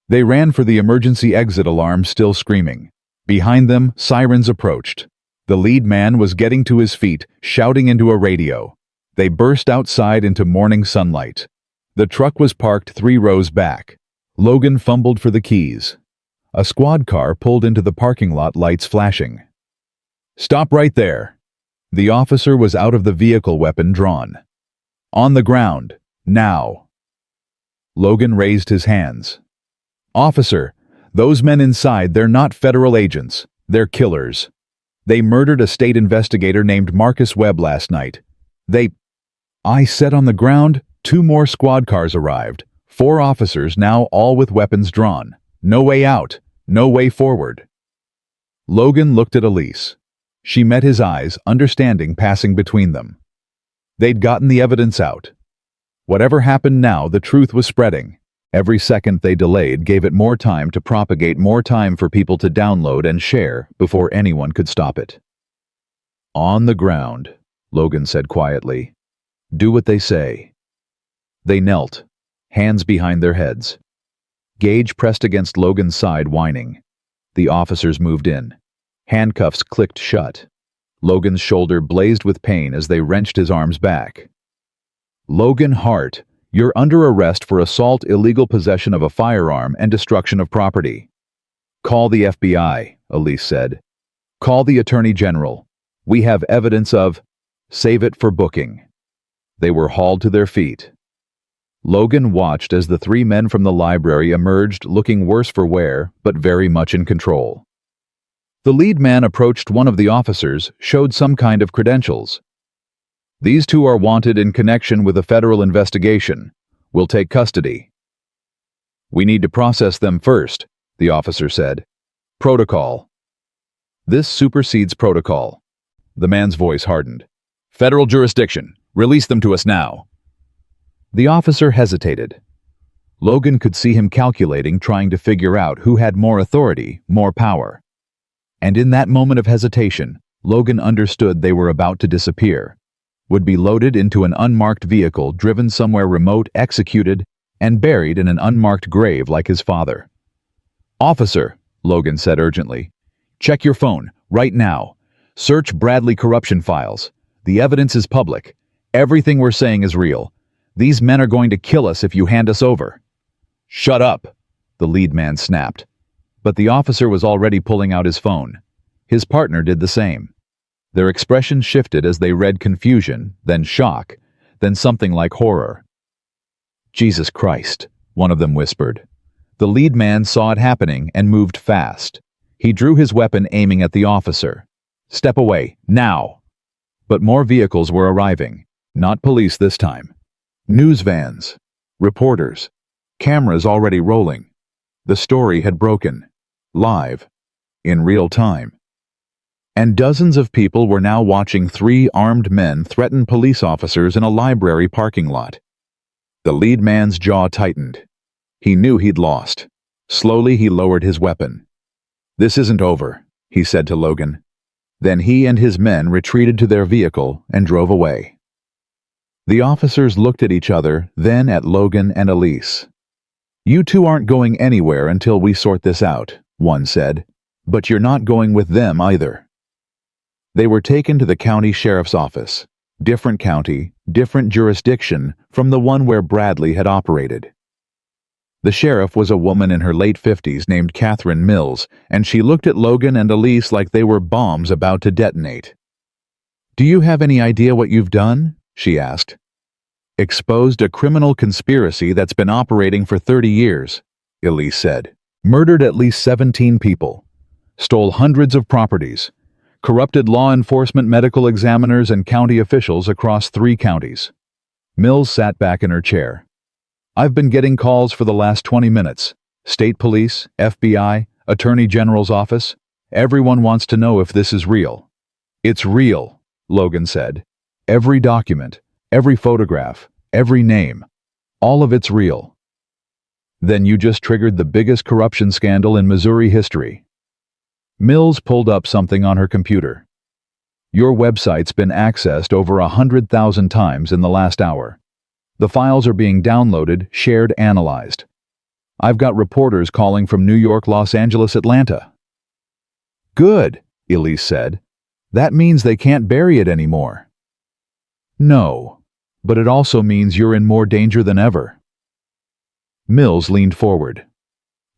They ran for the emergency exit alarm, still screaming. Behind them, sirens approached. The lead man was getting to his feet, shouting into a radio. They burst outside into morning sunlight. The truck was parked 3 rows back. Logan fumbled for the keys. A squad car pulled into the parking lot, lights flashing. "Stop right there." The officer was out of the vehicle, weapon drawn. "On the ground. Now." Logan raised his hands. "Officer, those men inside, they're not federal agents. They're killers. They murdered a state investigator named Marcus Webb last night. I sat on the ground. 2 more squad cars arrived. 4 officers now, all with weapons drawn. No way out. No way forward." Logan looked at Elise. She met his eyes, understanding passing between them. They'd gotten the evidence out. Whatever happened now, the truth was spreading. Every second they delayed gave it more time to propagate, more time for people to download and share before anyone could stop it. "On the ground," Logan said quietly. "Do what they say." They knelt, hands behind their heads. Gage pressed against Logan's side, whining. The officers moved in. Handcuffs clicked shut. Logan's shoulder blazed with pain as they wrenched his arms back. "Logan Hart, you're under arrest for assault, illegal possession of a firearm, and destruction of property." "Call the FBI," Elise said. "Call the Attorney General. We have evidence of—" "Save it for booking." They were hauled to their feet. Logan watched as the 3 men from the library emerged, looking worse for wear, but very much in control. The lead man approached one of the officers, showed some kind of credentials. "These 2 are wanted in connection with a federal investigation. We'll take custody." "We need to process them first," the officer said. "Protocol." "This supersedes protocol." The man's voice hardened. "Federal jurisdiction. Release them to us now." The officer hesitated. Logan could see him calculating, trying to figure out who had more authority, more power. And in that moment of hesitation, Logan understood they were about to disappear, would be loaded into an unmarked vehicle, driven somewhere remote, executed, and buried in an unmarked grave like his father. "Officer," Logan said urgently, "check your phone, right now. Search Bradley corruption files. The evidence is public. Everything we're saying is real. These men are going to kill us if you hand us over." "Shut up," the lead man snapped. But the officer was already pulling out his phone. His partner did the same. Their expressions shifted as they read confusion, then shock, then something like horror. "Jesus Christ," one of them whispered. The lead man saw it happening and moved fast. He drew his weapon, aiming at the officer. "Step away, now!" But more vehicles were arriving. Not police this time. News vans. Reporters. Cameras already rolling. The story had broken. Live. In real time. And dozens of people were now watching 3 armed men threaten police officers in a library parking lot. The lead man's jaw tightened. He knew he'd lost. Slowly he lowered his weapon. "This isn't over," he said to Logan. Then he and his men retreated to their vehicle and drove away. The officers looked at each other, then at Logan and Elise. "You 2 aren't going anywhere until we sort this out," one said. "But you're not going with them either." They were taken to the county sheriff's office. Different county, different jurisdiction from the one where Bradley had operated. The sheriff was a woman in her late 50s named Catherine Mills, and she looked at Logan and Elise like they were bombs about to detonate. "Do you have any idea what you've done?" she asked. "Exposed a criminal conspiracy that's been operating for 30 years, Elise said. "Murdered at least 17 people. Stole hundreds of properties. Corrupted law enforcement, medical examiners, and county officials across 3 counties. Mills sat back in her chair. "I've been getting calls for the last 20 minutes. State police, FBI, Attorney General's office. Everyone wants to know if this is real." "It's real," Logan said. "Every document, every photograph, every name. All of it's real." "Then you just triggered the biggest corruption scandal in Missouri history." Mills pulled up something on her computer. "Your website's been accessed over 100,000 times in the last hour. The files are being downloaded, shared, analyzed. I've got reporters calling from New York, Los Angeles, Atlanta." "Good," Elise said. "That means they can't bury it anymore." "No, but it also means you're in more danger than ever." Mills leaned forward.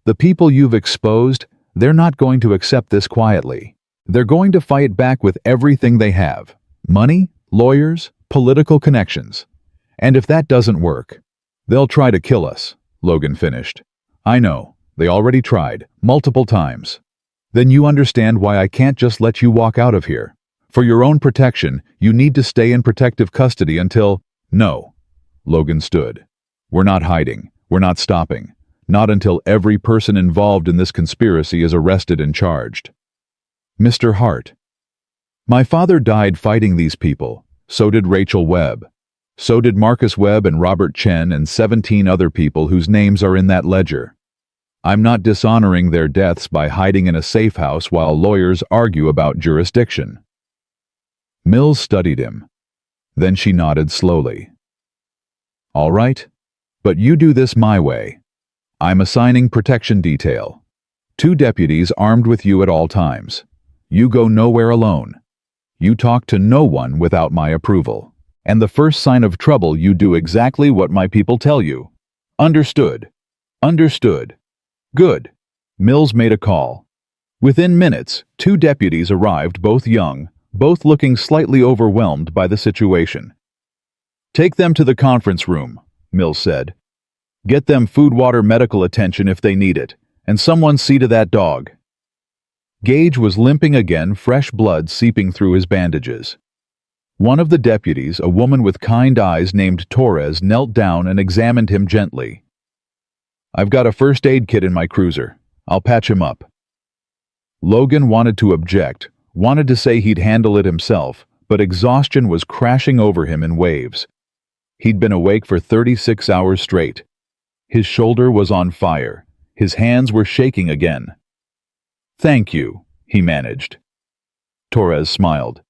"The people you've exposed, they're not going to accept this quietly. They're going to fight back with everything they have. Money, lawyers, political connections. And if that doesn't work, they'll try to kill us, Logan finished. I know, they already tried, multiple times. Then you understand why I can't just let you walk out of here. For your own protection, you need to stay in protective custody until— No. Logan stood. We're not hiding. We're not stopping. Not until every person involved in this conspiracy is arrested and charged. Mr. Hart. My father died fighting these people. So did Rachel Webb. So did Marcus Webb and Robert Chen and 17 other people whose names are in that ledger. I'm not dishonoring their deaths by hiding in a safe house while lawyers argue about jurisdiction. Mills studied him. Then she nodded slowly. All right, but you do this my way. I'm assigning protection detail. 2 deputies armed with you at all times. You go nowhere alone. You talk to no one without my approval. And the first sign of trouble, you do exactly what my people tell you. Understood. Understood. Good. Mills made a call. Within minutes, 2 deputies arrived, both young, both looking slightly overwhelmed by the situation. Take them to the conference room, Mills said. Get them food, water, medical attention if they need it, and someone see to that dog. Gage was limping again, fresh blood seeping through his bandages. One of the deputies, a woman with kind eyes named Torres, knelt down and examined him gently. I've got a first aid kit in my cruiser. I'll patch him up. Logan wanted to object, wanted to say he'd handle it himself, but exhaustion was crashing over him in waves. He'd been awake for 36 hours straight. His shoulder was on fire. His hands were shaking again. Thank you, he managed. Torres smiled.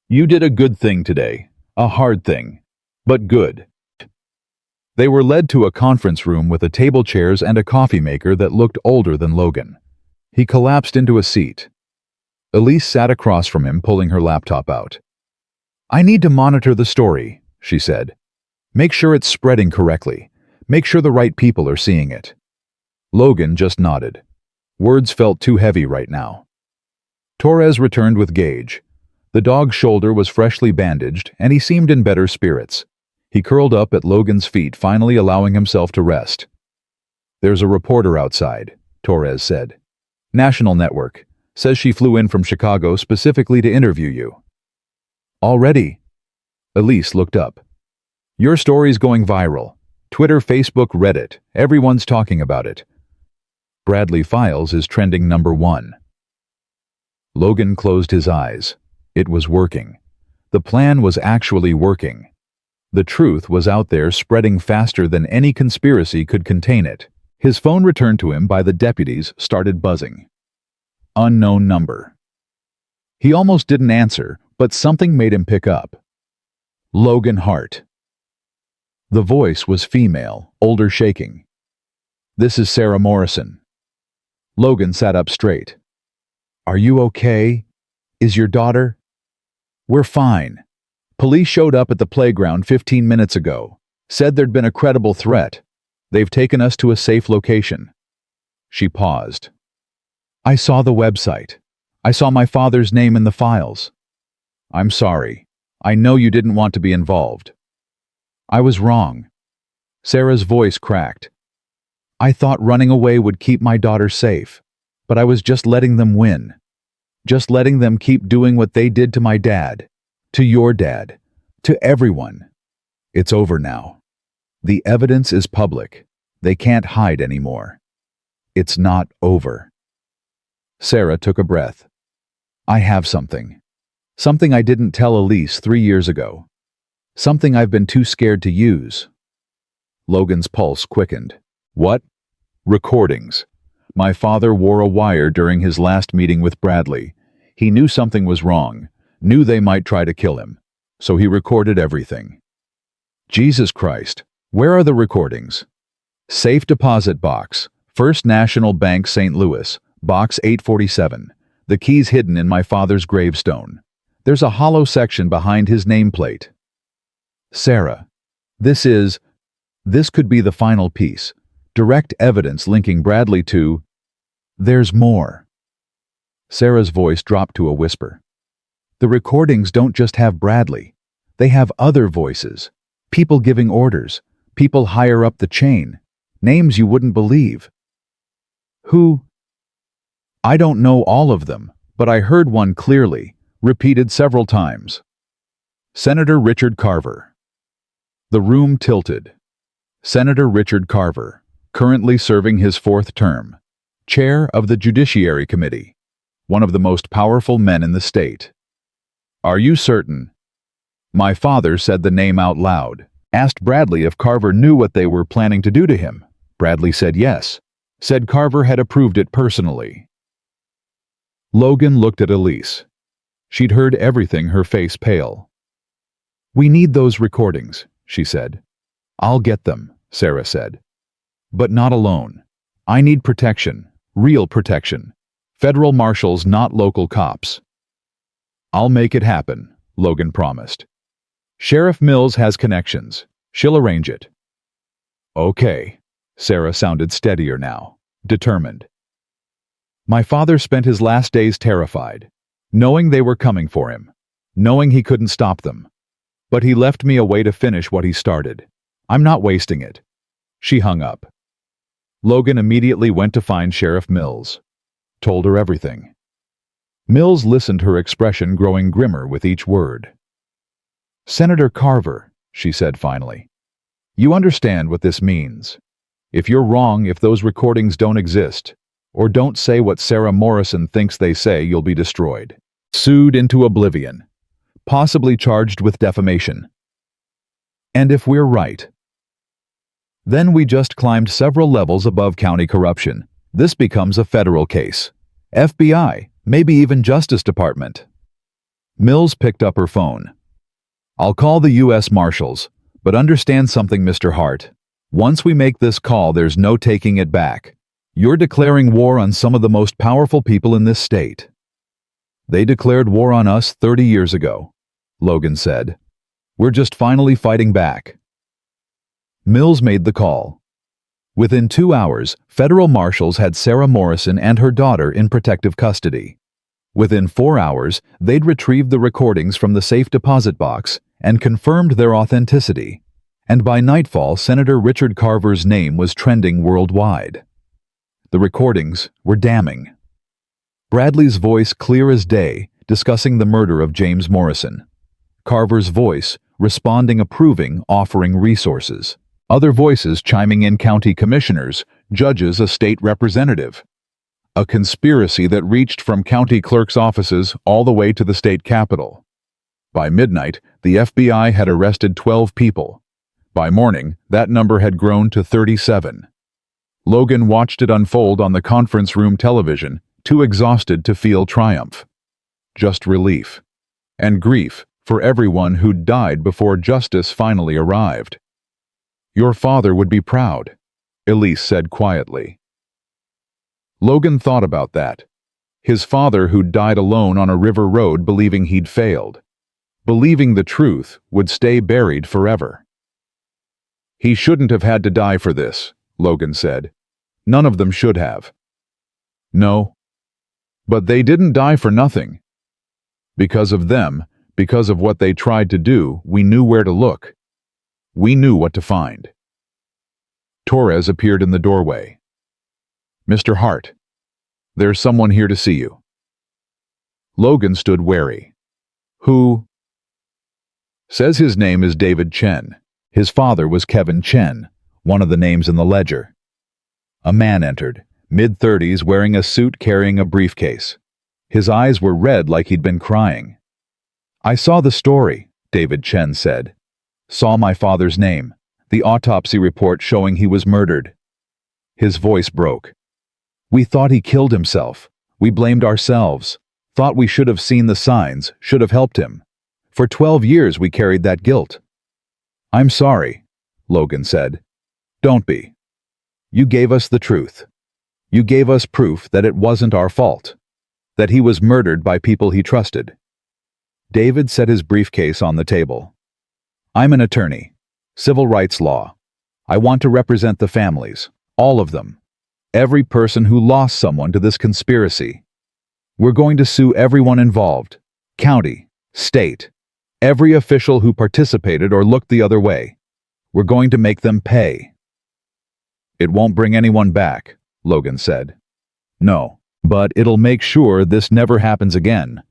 You did a good thing today. A hard thing. But good. They were led to a conference room with a table, chairs, and a coffee maker that looked older than Logan. He collapsed into a seat. Elise sat across from him, pulling her laptop out. I need to monitor the story, she said. Make sure it's spreading correctly. Make sure the right people are seeing it. Logan just nodded. Words felt too heavy right now. Torres returned with Gage. The dog's shoulder was freshly bandaged, and he seemed in better spirits. He curled up at Logan's feet, finally allowing himself to rest. There's a reporter outside, Torres said. National Network. Says she flew in from Chicago specifically to interview you. Already? Elise looked up. Your story's going viral. Twitter, Facebook, Reddit. Everyone's talking about it. Bradley Files is trending #1. Logan closed his eyes. It was working. The plan was actually working. The truth was out there, spreading faster than any conspiracy could contain it. His phone, returned to him by the deputies, started buzzing. Unknown number. He almost didn't answer, but something made him pick up. Logan Hart. The voice was female, older, shaking. This is Sarah Morrison. Logan sat up straight. Are you okay? Is your daughter? We're fine. Police showed up at the playground 15 minutes ago. Said there'd been a credible threat. They've taken us to a safe location. She paused. I saw the website. I saw my father's name in the files. I'm sorry. I know you didn't want to be involved. I was wrong. Sarah's voice cracked. I thought running away would keep my daughter safe, but I was just letting them win. Just letting them keep doing what they did to my dad, to your dad, to everyone. It's over now. The evidence is public. They can't hide anymore. It's not over. Sarah took a breath. I have something. Something I didn't tell Elise 3 years ago. Something I've been too scared to use. Logan's pulse quickened. What? Recordings. My father wore a wire during his last meeting with Bradley. He knew something was wrong, knew they might try to kill him, so he recorded everything. Jesus Christ, where are the recordings? Safe deposit box, First National Bank, St. Louis, box 847. The keys hidden in my father's gravestone. There's a hollow section behind his nameplate. Sarah, this could be the final piece. Direct evidence linking Bradley to— There's more. Sarah's voice dropped to a whisper. The recordings don't just have Bradley. They have other voices. People giving orders. People higher up the chain. Names you wouldn't believe. Who? I don't know all of them, but I heard one clearly, repeated several times. Senator Richard Carver. The room tilted. Senator Richard Carver, currently serving his 4th term, chair of the Judiciary Committee, one of the most powerful men in the state. Are you certain? My father said the name out loud, asked Bradley if Carver knew what they were planning to do to him. Bradley said yes, said Carver had approved it personally. Logan looked at Elise. She'd heard everything, her face pale. We need those recordings, she said. I'll get them, Sarah said. But not alone. I need protection, real protection. Federal marshals, not local cops. I'll make it happen, Logan promised. Sheriff Mills has connections. She'll arrange it. Okay. Sarah sounded steadier now, determined. My father spent his last days terrified, knowing they were coming for him, knowing he couldn't stop them. But he left me a way to finish what he started. I'm not wasting it. She hung up. Logan immediately went to find Sheriff Mills. Told her everything. Mills listened, her expression growing grimmer with each word. Senator Carver, she said finally, you understand what this means. If you're wrong, if those recordings don't exist, or don't say what Sarah Morrison thinks they say, you'll be destroyed. Sued into oblivion. Possibly charged with defamation. And if we're right, then we just climbed several levels above county corruption. This becomes a federal case. FBI, maybe even Justice Department. Mills picked up her phone. I'll call the U.S. Marshals, but understand something, Mr. Hart. Once we make this call, there's no taking it back. You're declaring war on some of the most powerful people in this state. They declared war on us 30 years ago, Logan said. We're just finally fighting back. Mills made the call. Within 2 hours, federal marshals had Sarah Morrison and her daughter in protective custody. Within 4 hours, they'd retrieved the recordings from the safe deposit box and confirmed their authenticity. And by nightfall, Senator Richard Carver's name was trending worldwide. The recordings were damning. Bradley's voice clear as day, discussing the murder of James Morrison. Carver's voice, responding, approving, offering resources. Other voices chiming in: county commissioners, judges, a state representative. A conspiracy that reached from county clerks' offices all the way to the state capitol. By midnight, the FBI had arrested 12 people. By morning, that number had grown to 37. Logan watched it unfold on the conference room television, too exhausted to feel triumph. Just relief. And grief for everyone who'd died before justice finally arrived. Your father would be proud, Elise said quietly. Logan thought about that. His father who'd died alone on a river road, believing he'd failed. Believing the truth would stay buried forever. He shouldn't have had to die for this, Logan said. None of them should have. No. But they didn't die for nothing. Because of them, because of what they tried to do, we knew where to look. We knew what to find. Torres appeared in the doorway. Mr. Hart, there's someone here to see you. Logan stood wary. Who? Says his name is David Chen. His father was Kevin Chen, one of the names in the ledger. A man entered, mid-30s, wearing a suit, carrying a briefcase. His eyes were red like he'd been crying. I saw the story, David Chen said. Saw my father's name, the autopsy report showing he was murdered. His voice broke. We thought he killed himself. We blamed ourselves. Thought we should have seen the signs, should have helped him. For 12 years we carried that guilt. I'm sorry, Logan said. Don't be. You gave us the truth. You gave us proof that it wasn't our fault. That he was murdered by people he trusted. David set his briefcase on the table. I'm an attorney. Civil rights law. I want to represent the families. All of them. Every person who lost someone to this conspiracy. We're going to sue everyone involved. County, state, every official who participated or looked the other way. We're going to make them pay. It won't bring anyone back, Logan said. No, but it'll make sure this never happens again,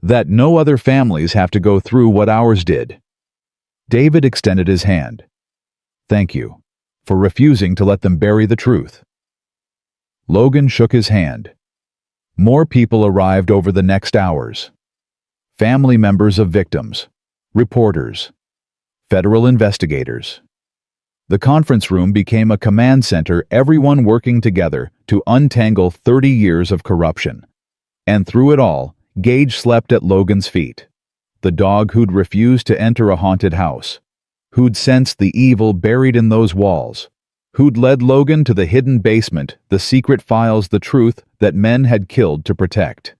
that no other families have to go through what ours did. David extended his hand. Thank you for refusing to let them bury the truth. Logan shook his hand. More people arrived over the next hours. Family members of victims, reporters, federal investigators. The conference room became a command center, everyone working together to untangle 30 years of corruption. And through it all, Gage slept at Logan's feet. The dog who'd refused to enter a haunted house, who'd sensed the evil buried in those walls, who'd led Logan to the hidden basement, the secret files, the truth that men had killed to protect.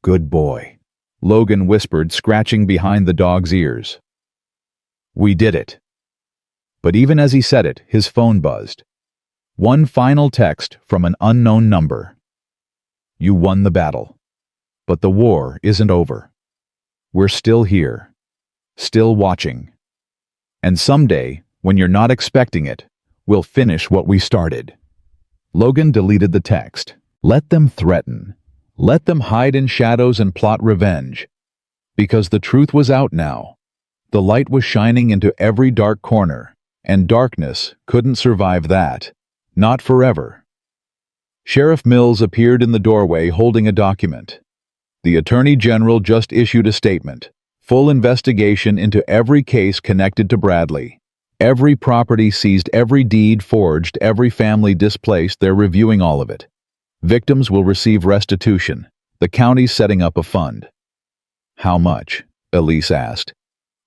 Good boy, Logan whispered, scratching behind the dog's ears. We did it. But even as he said it, his phone buzzed. One final text from an unknown number. You won the battle. But the war isn't over. We're still here. Still watching. And someday, when you're not expecting it, we'll finish what we started. Logan deleted the text. Let them threaten. Let them hide in shadows and plot revenge. Because the truth was out now. The light was shining into every dark corner, and darkness couldn't survive that. Not forever. Sheriff Mills appeared in the doorway holding a document. The Attorney General just issued a statement. Full investigation into every case connected to Bradley. Every property seized, every deed forged, every family displaced. They're reviewing all of it. Victims will receive restitution. The county's setting up a fund. How much? Elise asked.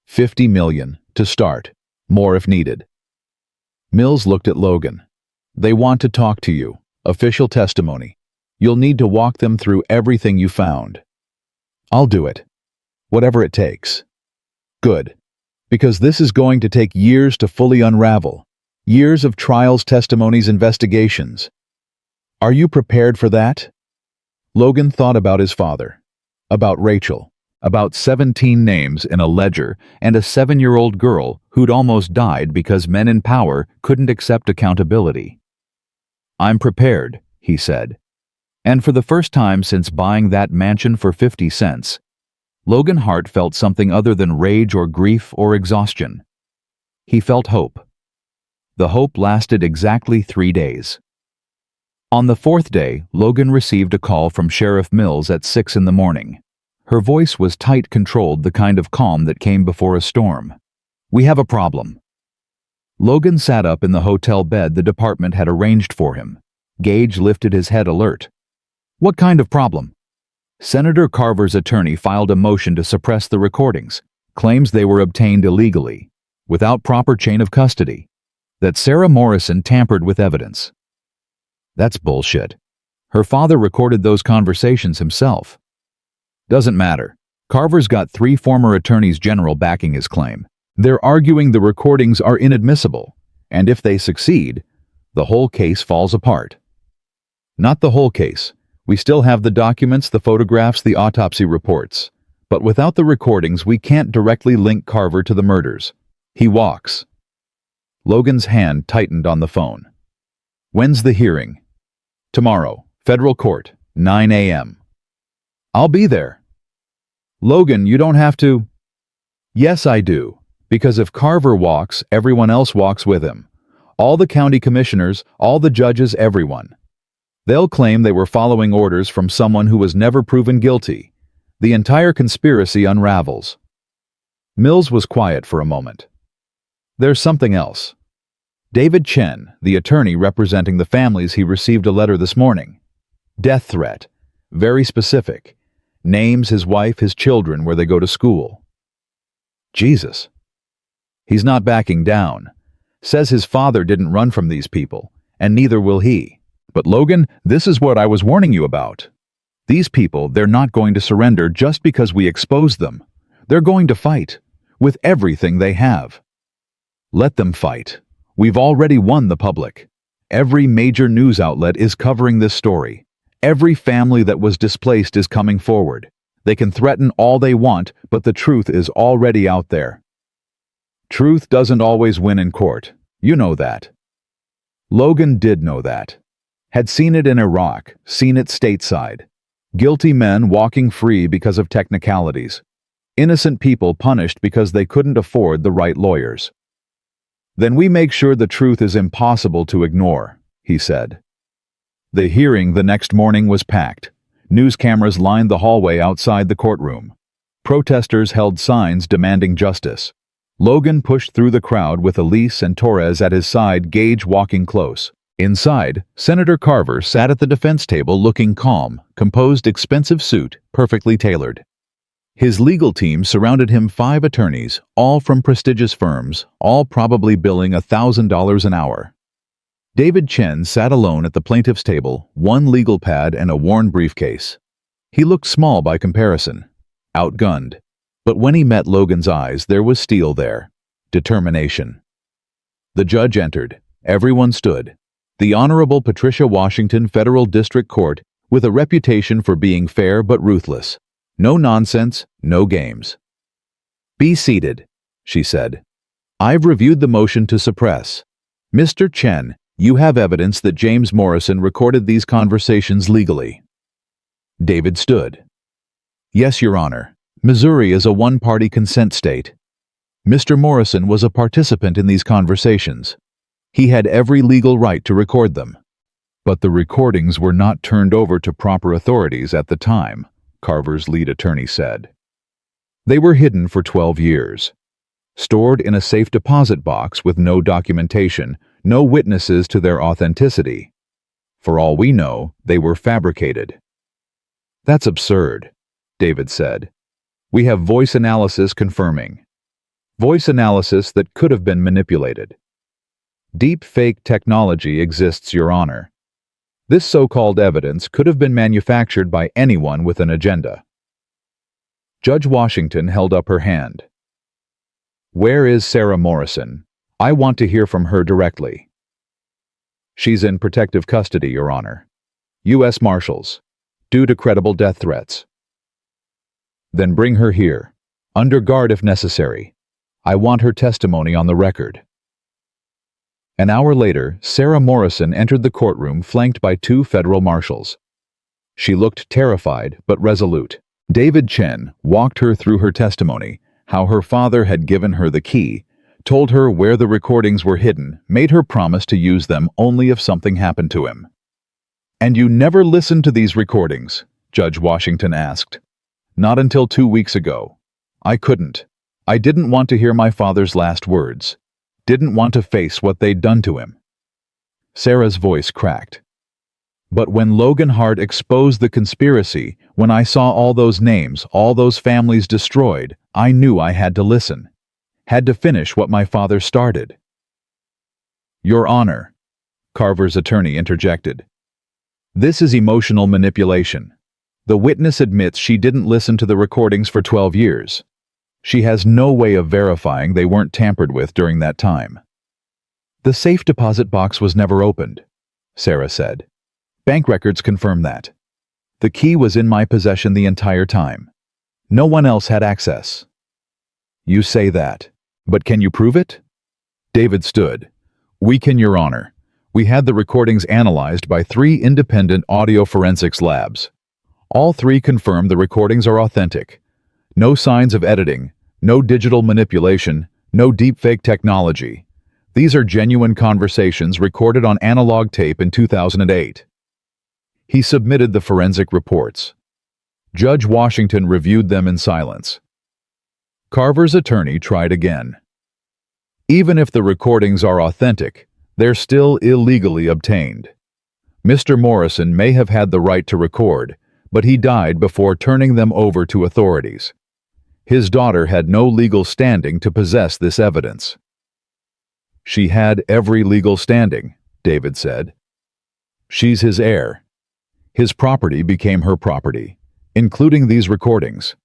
$50 million to start. More if needed. Mills looked at Logan. They want to talk to you. Official testimony. You'll need to walk them through everything you found. I'll do it. Whatever it takes. Good. Because this is going to take years to fully unravel. Years of trials, testimonies, investigations. Are you prepared for that? Logan thought about his father. About Rachel. About 17 names in a ledger and a 7-year-old girl who'd almost died because men in power couldn't accept accountability. I'm prepared, he said. And for the first time since buying that mansion for 50 cents, Logan Hart felt something other than rage or grief or exhaustion. He felt hope. The hope lasted exactly 3 days. On the 4th day, Logan received a call from Sheriff Mills at 6 in the morning. Her voice was tight, controlled, the kind of calm that came before a storm. We have a problem. Logan sat up in the hotel bed the department had arranged for him. Gage lifted his head, alert. What kind of problem? Senator Carver's attorney filed a motion to suppress the recordings, claims they were obtained illegally, without proper chain of custody, that Sarah Morrison tampered with evidence. That's bullshit. Her father recorded those conversations himself. Doesn't matter. Carver's got 3 former attorneys general backing his claim. They're arguing the recordings are inadmissible, and if they succeed, the whole case falls apart. Not the whole case. We still have the documents, the photographs, the autopsy reports. But without the recordings, we can't directly link Carver to the murders. He walks. Logan's hand tightened on the phone. When's the hearing? Tomorrow. Federal court. 9 a.m. I'll be there. Logan, you don't have to. Yes, I do. Because if Carver walks, everyone else walks with him. All the county commissioners, all the judges, everyone. They'll claim they were following orders from someone who was never proven guilty. The entire conspiracy unravels. Mills was quiet for a moment. There's something else. David Chen, the attorney representing the families, he received a letter this morning. Death threat. Very specific. Names his wife, his children, where they go to school. Jesus. He's not backing down. Says his father didn't run from these people, and neither will he. But Logan, this is what I was warning you about. These people, they're not going to surrender just because we expose them. They're going to fight, with everything they have. Let them fight. We've already won the public. Every major news outlet is covering this story. Every family that was displaced is coming forward. They can threaten all they want, but the truth is already out there. Truth doesn't always win in court. You know that. Logan did know that. Had seen it in Iraq, seen it stateside. Guilty men walking free because of technicalities. Innocent people punished because they couldn't afford the right lawyers. Then we make sure the truth is impossible to ignore, he said. The hearing the next morning was packed. News cameras lined the hallway outside the courtroom. Protesters held signs demanding justice. Logan pushed through the crowd with Elise and Torres at his side, Gage walking close. Inside, Senator Carver sat at the defense table looking calm, composed, expensive suit, perfectly tailored. His legal team surrounded him 5 attorneys, all from prestigious firms, all probably billing $1,000 an hour. David Chen sat alone at the plaintiff's table, one legal pad and a worn briefcase. He looked small by comparison, outgunned. But when he met Logan's eyes, there was steel there, determination. The judge entered. Everyone stood. The Honorable Patricia Washington Federal District Court, with a reputation for being fair but ruthless. No nonsense, no games. "Be seated," she said. "I've reviewed the motion to suppress. Mr. Chen, you have evidence that James Morrison recorded these conversations legally." David stood. "Yes, Your Honor. Missouri is a one-party consent state. Mr. Morrison was a participant in these conversations. He had every legal right to record them. But the recordings were not turned over to proper authorities at the time," Carver's lead attorney said. "They were hidden for 12 years. Stored in a safe deposit box with no documentation, no witnesses to their authenticity. For all we know, they were fabricated." "That's absurd," David said. "We have voice analysis confirming. Voice analysis that could have been manipulated. Deep fake technology exists, Your Honor. This so-called evidence could have been manufactured by anyone with an agenda." Judge Washington held up her hand. "Where is Sarah Morrison? I want to hear from her directly." "She's in protective custody, Your Honor. U.S. Marshals, due to credible death threats." "Then bring her here, under guard if necessary. I want her testimony on the record." An hour later, Sarah Morrison entered the courtroom flanked by 2 federal marshals. She looked terrified but resolute. David Chen walked her through her testimony, how her father had given her the key, told her where the recordings were hidden, made her promise to use them only if something happened to him. "And you never listened to these recordings?" Judge Washington asked. "Not until 2 weeks ago. I couldn't. I didn't want to hear my father's last words. Didn't want to face what they'd done to him." Sarah's voice cracked. "But when Logan Hart exposed the conspiracy, when I saw all those names, all those families destroyed, I knew I had to listen. Had to finish what my father started." "Your Honor," Carver's attorney interjected. "This is emotional manipulation. The witness admits she didn't listen to the recordings for 12 years. She has no way of verifying they weren't tampered with during that time." "The safe deposit box was never opened," Sarah said. "Bank records confirm that. The key was in my possession the entire time. No one else had access." "You say that, but can you prove it?" David stood. "We can, Your Honor. We had the recordings analyzed by 3 independent audio forensics labs. All 3 confirm the recordings are authentic. No signs of editing, no digital manipulation, no deepfake technology. These are genuine conversations recorded on analog tape in 2008. He submitted the forensic reports. Judge Washington reviewed them in silence. Carver's attorney tried again. "Even if the recordings are authentic, they're still illegally obtained. Mr. Morrison may have had the right to record, but he died before turning them over to authorities. His daughter had no legal standing to possess this evidence." "She had every legal standing," David said. "She's his heir. His property became her property, including these recordings.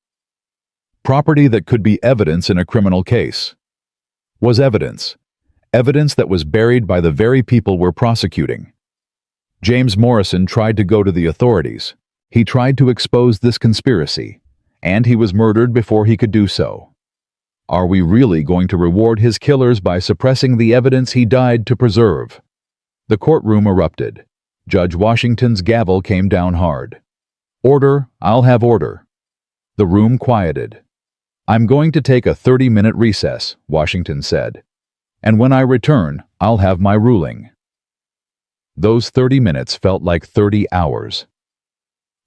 Property that could be evidence in a criminal case. Was evidence. Evidence that was buried by the very people we're prosecuting. James Morrison tried to go to the authorities. He tried to expose this conspiracy, and he was murdered before he could do so. Are we really going to reward his killers by suppressing the evidence he died to preserve?" The courtroom erupted. Judge Washington's gavel came down hard. "Order, I'll have order." The room quieted. "I'm going to take a 30-minute recess," Washington said. "And when I return, I'll have my ruling." Those 30 minutes felt like 30 hours.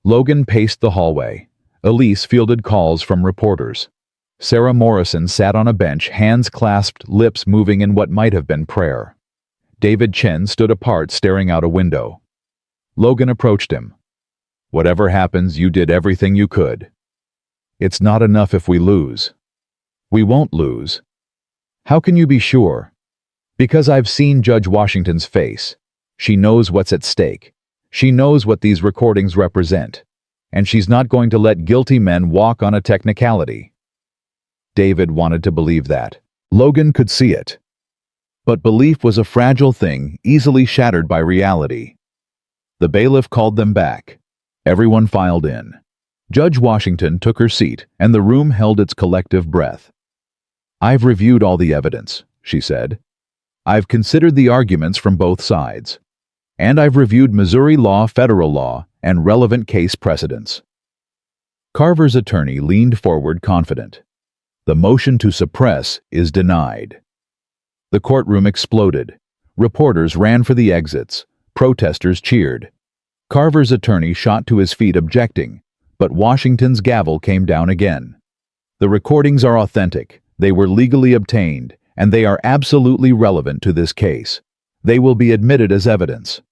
Logan paced the hallway. Elise fielded calls from reporters. Sarah Morrison sat on a bench, hands clasped, lips moving in what might have been prayer. David Chen stood apart, staring out a window. Logan approached him. "Whatever happens, you did everything you could. It's not enough if we lose." "We won't lose." "How can you be sure?" "Because I've seen Judge Washington's face. She knows what's at stake. She knows what these recordings represent. And she's not going to let guilty men walk on a technicality." David wanted to believe that. Logan could see it. But belief was a fragile thing, easily shattered by reality. The bailiff called them back. Everyone filed in. Judge Washington took her seat, and the room held its collective breath. "I've reviewed all the evidence," she said. "I've considered the arguments from both sides. And I've reviewed Missouri law, federal law, and relevant case precedents." Carver's attorney leaned forward confident. "The motion to suppress is denied." The courtroom exploded. Reporters ran for the exits. Protesters cheered. Carver's attorney shot to his feet objecting, but Washington's gavel came down again. "The recordings are authentic. They were legally obtained, and they are absolutely relevant to this case. They will be admitted as evidence."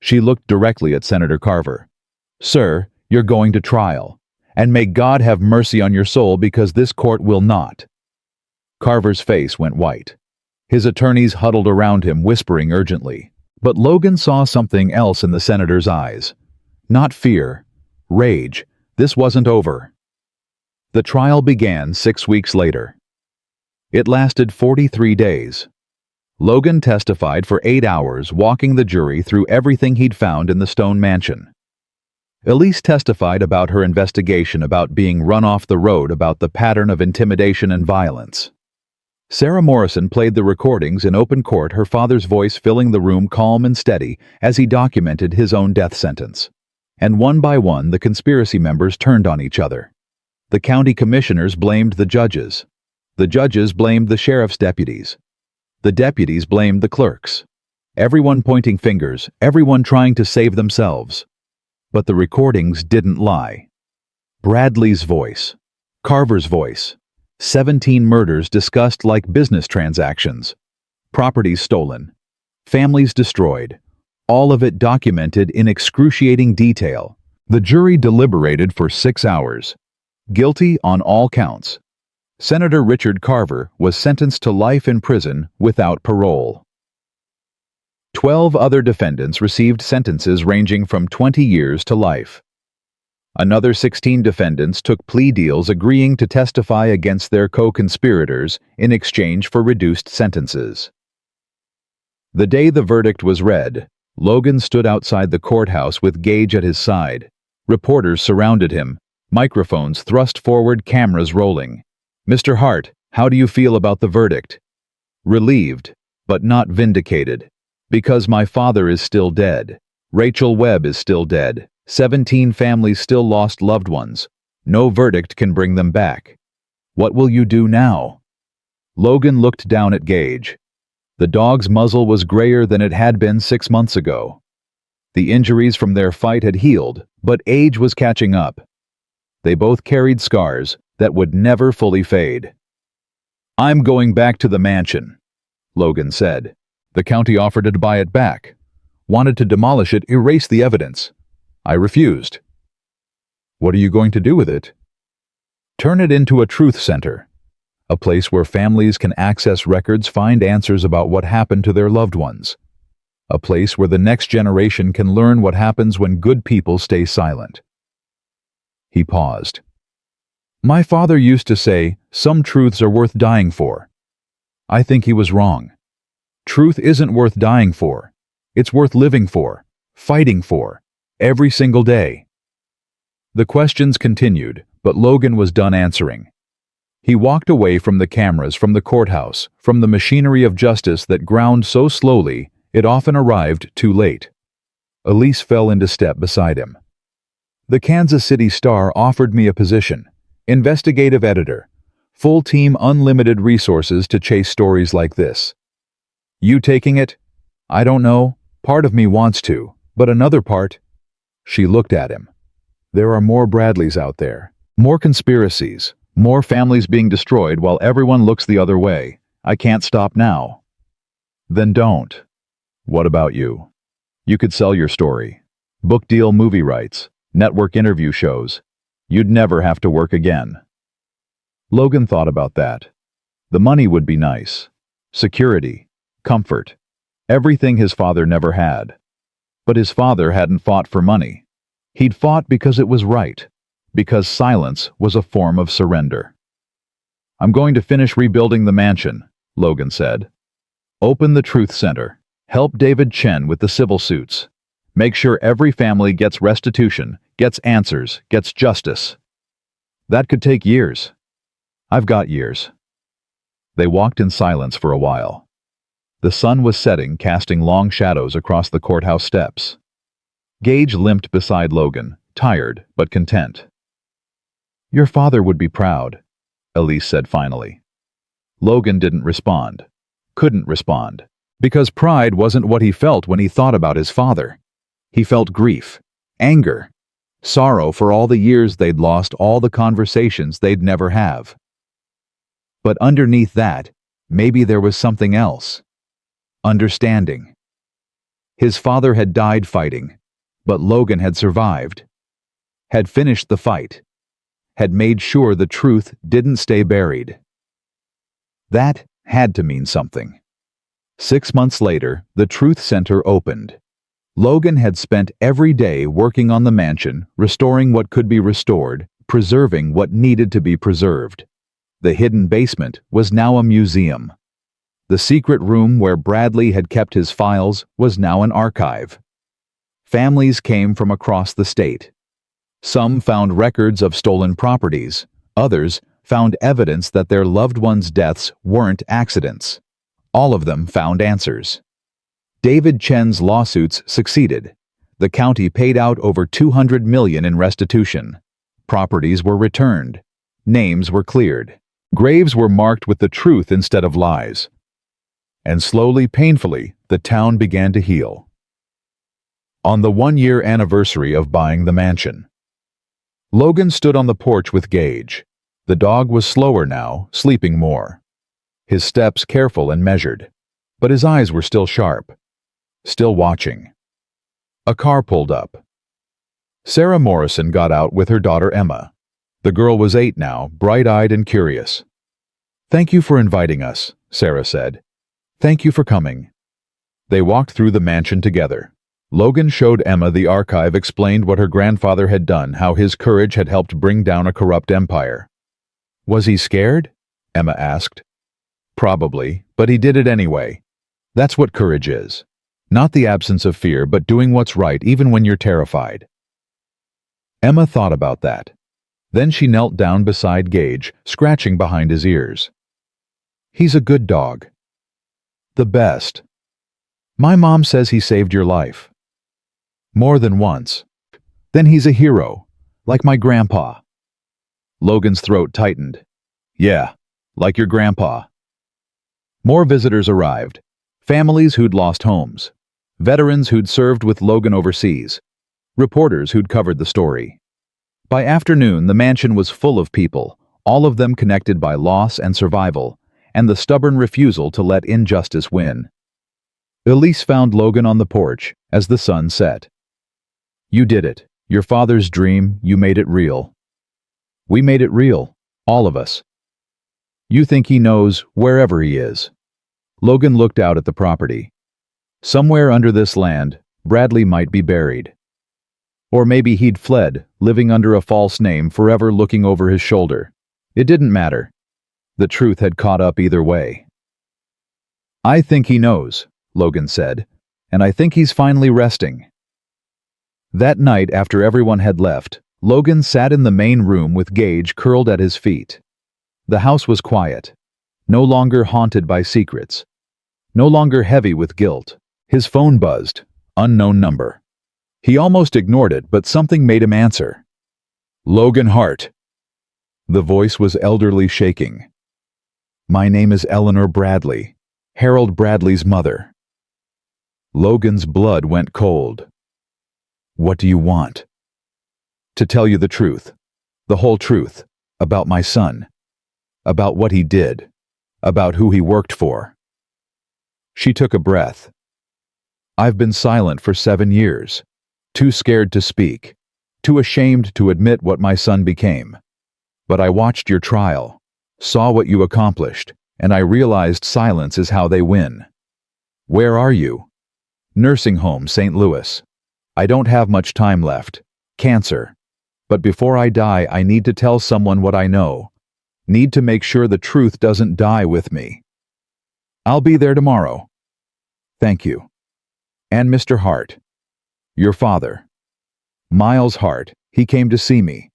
She looked directly at Senator Carver. "Sir, you're going to trial. And may God have mercy on your soul, because this court will not." Carver's face went white. His attorneys huddled around him, whispering urgently. But Logan saw something else in the senator's eyes. Not fear. Rage. This wasn't over. The trial began 6 weeks later. It lasted 43 days. Logan testified for 8 hours, walking the jury through everything he'd found in the Stone Mansion. Elise testified about her investigation, about being run off the road, about the pattern of intimidation and violence. Sarah Morrison played the recordings in open court, her father's voice filling the room calm and steady as he documented his own death sentence. And one by one, the conspiracy members turned on each other. The county commissioners blamed the judges. The judges blamed the sheriff's deputies. The deputies blamed the clerks. Everyone pointing fingers, everyone trying to save themselves. But the recordings didn't lie. Bradley's voice. Carver's voice. 17 murders discussed like business transactions. Properties stolen. Families destroyed. All of it documented in excruciating detail. The jury deliberated for 6 hours. Guilty on all counts. Senator Richard Carver was sentenced to life in prison without parole. 12 other defendants received sentences ranging from 20 years to life. Another 16 defendants took plea deals, agreeing to testify against their co-conspirators in exchange for reduced sentences. The day the verdict was read, Logan stood outside the courthouse with Gage at his side. Reporters surrounded him, microphones thrust forward, cameras rolling. "Mr. Hart, how do you feel about the verdict?" "Relieved, but not vindicated. Because my father is still dead. Rachel Webb is still dead. 17 families still lost loved ones. No verdict can bring them back. What will you do now?" Logan looked down at Gage. The dog's muzzle was grayer than it had been 6 months ago. The injuries from their fight had healed, but age was catching up. They both carried scars that would never fully fade. "I'm going back to the mansion," Logan said. "The county offered to buy it back. Wanted to demolish it, erase the evidence. I refused." "What are you going to do with it?" "Turn it into a truth center. A place where families can access records, find answers about what happened to their loved ones. A place where the next generation can learn what happens when good people stay silent." He paused. "My father used to say, some truths are worth dying for. I think he was wrong. Truth isn't worth dying for. It's worth living for, fighting for, every single day." The questions continued, but Logan was done answering. He walked away from the cameras, from the courthouse, from the machinery of justice that ground so slowly It often arrived too late. Elise fell into step beside him. The Kansas City Star offered me a position, investigative editor, full team, unlimited resources to chase stories like this. You taking it? I don't know. Part of me wants to, but another part. She looked at him. There are more Bradleys out there, more conspiracies, more families being destroyed while everyone looks the other way. I can't stop now. Then don't. What about you? You could sell your story. Book deal, movie rights, network interview shows. You'd never have to work again. Logan thought about that. The money would be nice. Security, comfort, everything his father never had. But his father hadn't fought for money. He'd fought because it was right, because silence was a form of surrender. I'm going to finish rebuilding the mansion, Logan said. Open the Truth Center. Help David Chen with the civil suits. Make sure every family gets restitution, gets answers, gets justice. That could take years. I've got years. They walked in silence for a while. The sun was setting, casting long shadows across the courthouse steps. Gage limped beside Logan, tired but content. Your father would be proud, Elise said finally. Logan didn't respond. Couldn't respond. Because pride wasn't what he felt when he thought about his father. He felt grief, anger, sorrow for all the years they'd lost, all the conversations they'd never have. But underneath that, maybe there was something else. Understanding. His father had died fighting, but Logan had survived. Had finished the fight. Had made sure the truth didn't stay buried. That had to mean something. 6 months later, the Truth Center opened. Logan had spent every day working on the mansion, restoring what could be restored, preserving what needed to be preserved. The hidden basement was now a museum. The secret room where Bradley had kept his files was now an archive. Families came from across the state. Some found records of stolen properties. Others found evidence that their loved ones' deaths weren't accidents. All of them found answers. David Chen's lawsuits succeeded. The county paid out over $200 million in restitution. Properties were returned. Names were cleared. Graves were marked with the truth instead of lies. And slowly, painfully, the town began to heal. On the 1-year anniversary of buying the mansion, Logan stood on the porch with Gage. The dog was slower now, sleeping more. His steps careful and measured, but his eyes were still sharp, still watching. A car pulled up. Sarah Morrison got out with her daughter Emma. The girl was 8 now, bright-eyed and curious. Thank you for inviting us, Sarah said. Thank you for coming. They walked through the mansion together. Logan showed Emma the archive, explained what her grandfather had done, how his courage had helped bring down a corrupt empire. Was he scared? Emma asked. Probably, but he did it anyway. That's what courage is. Not the absence of fear, but doing what's right even when you're terrified. Emma thought about that. Then she knelt down beside Gage, scratching behind his ears. He's a good dog. The best. My mom says he saved your life. More than once. Then he's a hero, like my grandpa. Logan's throat tightened. Yeah, like your grandpa. More visitors arrived. Families who'd lost homes. Veterans who'd served with Logan overseas. Reporters who'd covered the story. By afternoon, the mansion was full of people, all of them connected by loss and survival, and the stubborn refusal to let injustice win. Elise found Logan on the porch as the sun set. You did it. Your father's dream, you made it real. We made it real, all of us. You think he knows wherever he is. Logan looked out at the property. Somewhere under this land, Bradley might be buried. Or maybe he'd fled, living under a false name, forever looking over his shoulder. It didn't matter. The truth had caught up either way. I think he knows, Logan said, and I think he's finally resting. That night, after everyone had left, Logan sat in the main room with Gage curled at his feet. The house was quiet, no longer haunted by secrets, no longer heavy with guilt. His phone buzzed. Unknown number. He almost ignored it, but something made him answer. Logan Hart. The voice was elderly, shaking. My name is Eleanor Bradley, Harold Bradley's mother. Logan's blood went cold. What do you want? To tell you the truth, the whole truth, about my son, about what he did, about who he worked for. She took a breath. I've been silent for 7 years, too scared to speak, too ashamed to admit what my son became. But I watched your trial, saw what you accomplished, and I realized silence is how they win. Where are you? Nursing home, St. Louis. I don't have much time left. Cancer. But before I die, I need to tell someone what I know. Need to make sure the truth doesn't die with me. I'll be there tomorrow. Thank you. And Mr. Hart. Your father. Miles Hart, he came to see me.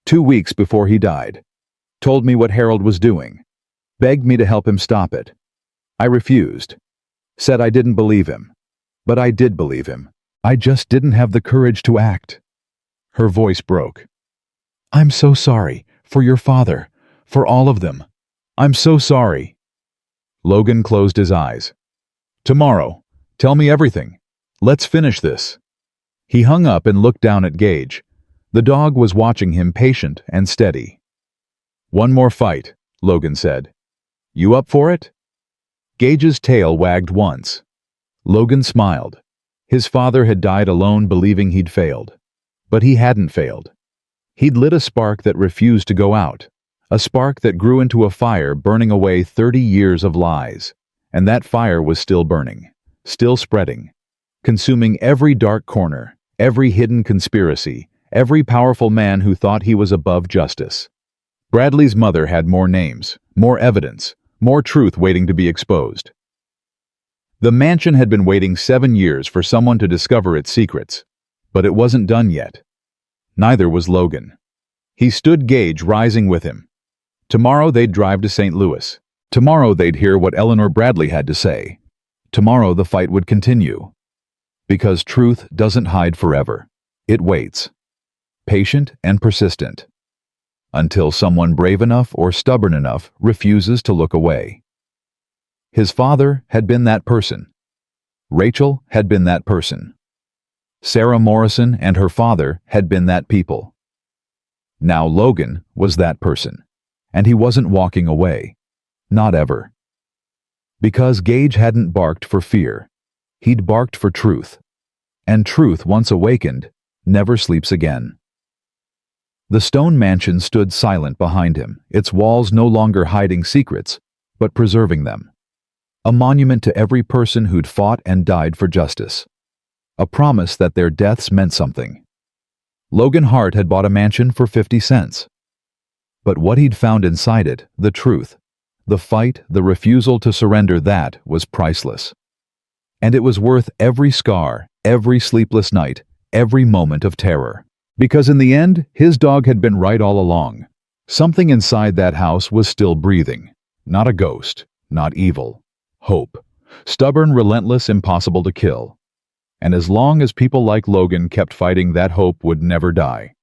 2 weeks before he died. Told me what Harold was doing. Begged me to help him stop it. I refused. Said I didn't believe him. But I did believe him. I just didn't have the courage to act. Her voice broke. I'm so sorry. For your father. For all of them. I'm so sorry. Logan closed his eyes. Tomorrow. Tell me everything. Let's finish this. He hung up and looked down at Gage. The dog was watching him, patient and steady. One more fight, Logan said. You up for it? Gage's tail wagged once. Logan smiled. His father had died alone, believing he'd failed. But he hadn't failed. He'd lit a spark that refused to go out, a spark that grew into a fire burning away 30 years of lies. And that fire was still burning, still spreading, consuming every dark corner, every hidden conspiracy, every powerful man who thought he was above justice. Bradley's mother had more names, more evidence, more truth waiting to be exposed. The mansion had been waiting 7 years for someone to discover its secrets, but it wasn't done yet. Neither was Logan. He stood Gage rising with him. Tomorrow they'd drive to St. Louis. Tomorrow they'd hear what Eleanor Bradley had to say. Tomorrow the fight would continue. Because truth doesn't hide forever. It waits. Patient and persistent. Until someone brave enough or stubborn enough refuses to look away. His father had been that person. Rachel had been that person. Sarah Morrison and her father had been that people. Now Logan was that person. And he wasn't walking away. Not ever. Because Gage hadn't barked for fear. He'd barked for truth. And truth, once awakened, never sleeps again. The stone mansion stood silent behind him, its walls no longer hiding secrets, but preserving them. A monument to every person who'd fought and died for justice. A promise that their deaths meant something. Logan Hart had bought a mansion for 50 cents. But what he'd found inside it, the truth, the fight, the refusal to surrender, that was priceless. And it was worth every scar, every sleepless night, every moment of terror. Because in the end, his dog had been right all along. Something inside that house was still breathing. Not a ghost, not evil. Hope. Stubborn, relentless, impossible to kill. And as long as people like Logan kept fighting, that hope would never die.